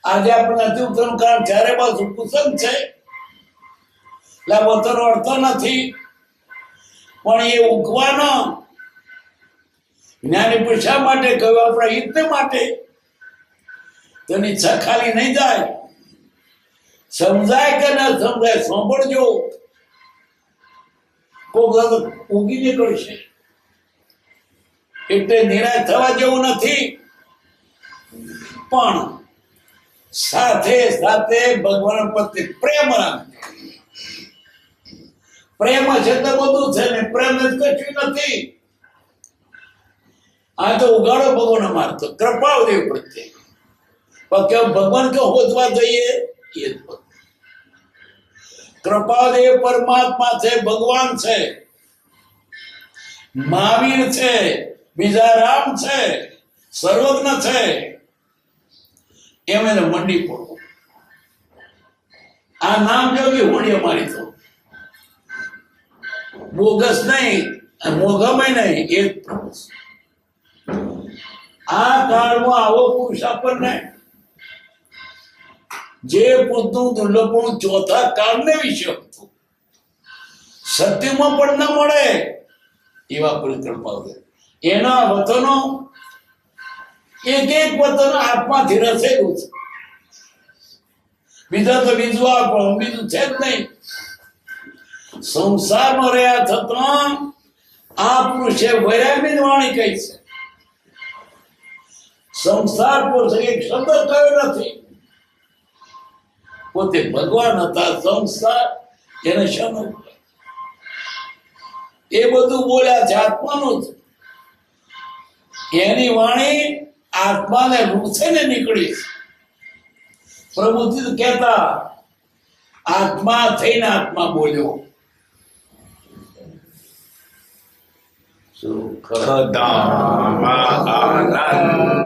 આજે આપણે નથી ઉતરવું, કારણ ચારે બાજુ કુસંગ છે, એટલે વતનો અડતો નથી. પણ એ ઉગવાનો જ્ઞાની પૂછા માટે કહ્યું, આપણા હિત માટે. તેની ઈચ્છા ખાલી નહીં જાય. સમજાય કે ના સમજાય, સાંભળજો. કોક ઉગી નીકળશે. એટલે નિરાશ થવા જેવું નથી, પણ સાથે સાથે ભગવાન પ્રત્યે પ્રેમ રાખજો. પ્રેમ છે તો બધું છે, ને પ્રેમ જ કશું નથી. આ તો ઉગાડો ભગવાન મારતો કૃપાળુદેવ પ્રત્યે. પણ ભગવાન કે હોદવા જઈએ એ કૃપાળુદેવ પરમાત્મા છે, ભગવાન છે, મહાવીર છે, બીજા રામ છે, સર્વજ્ઞ છે. એમ એને મંડી પડવું. આ નામ જોગી હોળી અમારી તો બોગસ નહીં, મોઘામાં નહીં. એ આ કાળમાં આવો પુરુષ આપણને, જે પુરુષનું દુર્લભપણું ચોથા કાળને વિશે હતું, સત્યમાં પણ ન મળે એવા પુરુષ કૃપાળુદેવ. એના વતનો એક વતન આત્માથી રસેલું છે. બીજા તો બીજું આપો, બીજું છે જ નહીં. સંસારમાં રહ્યા છતાં આ પુરુષે વૈરાગની વાણી કહી છે. સંસાર પુરુષ એક શબ્દ કયો નથી. પોતે ભગવાન હતા. સંસાર એને શનું એ બધું બોલ્યા છે, આત્માનું જ. એની વાણી આત્માને રૂસે ને નીકળી. પ્રભુજી કહેતા, આત્મા થઈને આત્મા બોલ્યો. સુખધામ આનંદ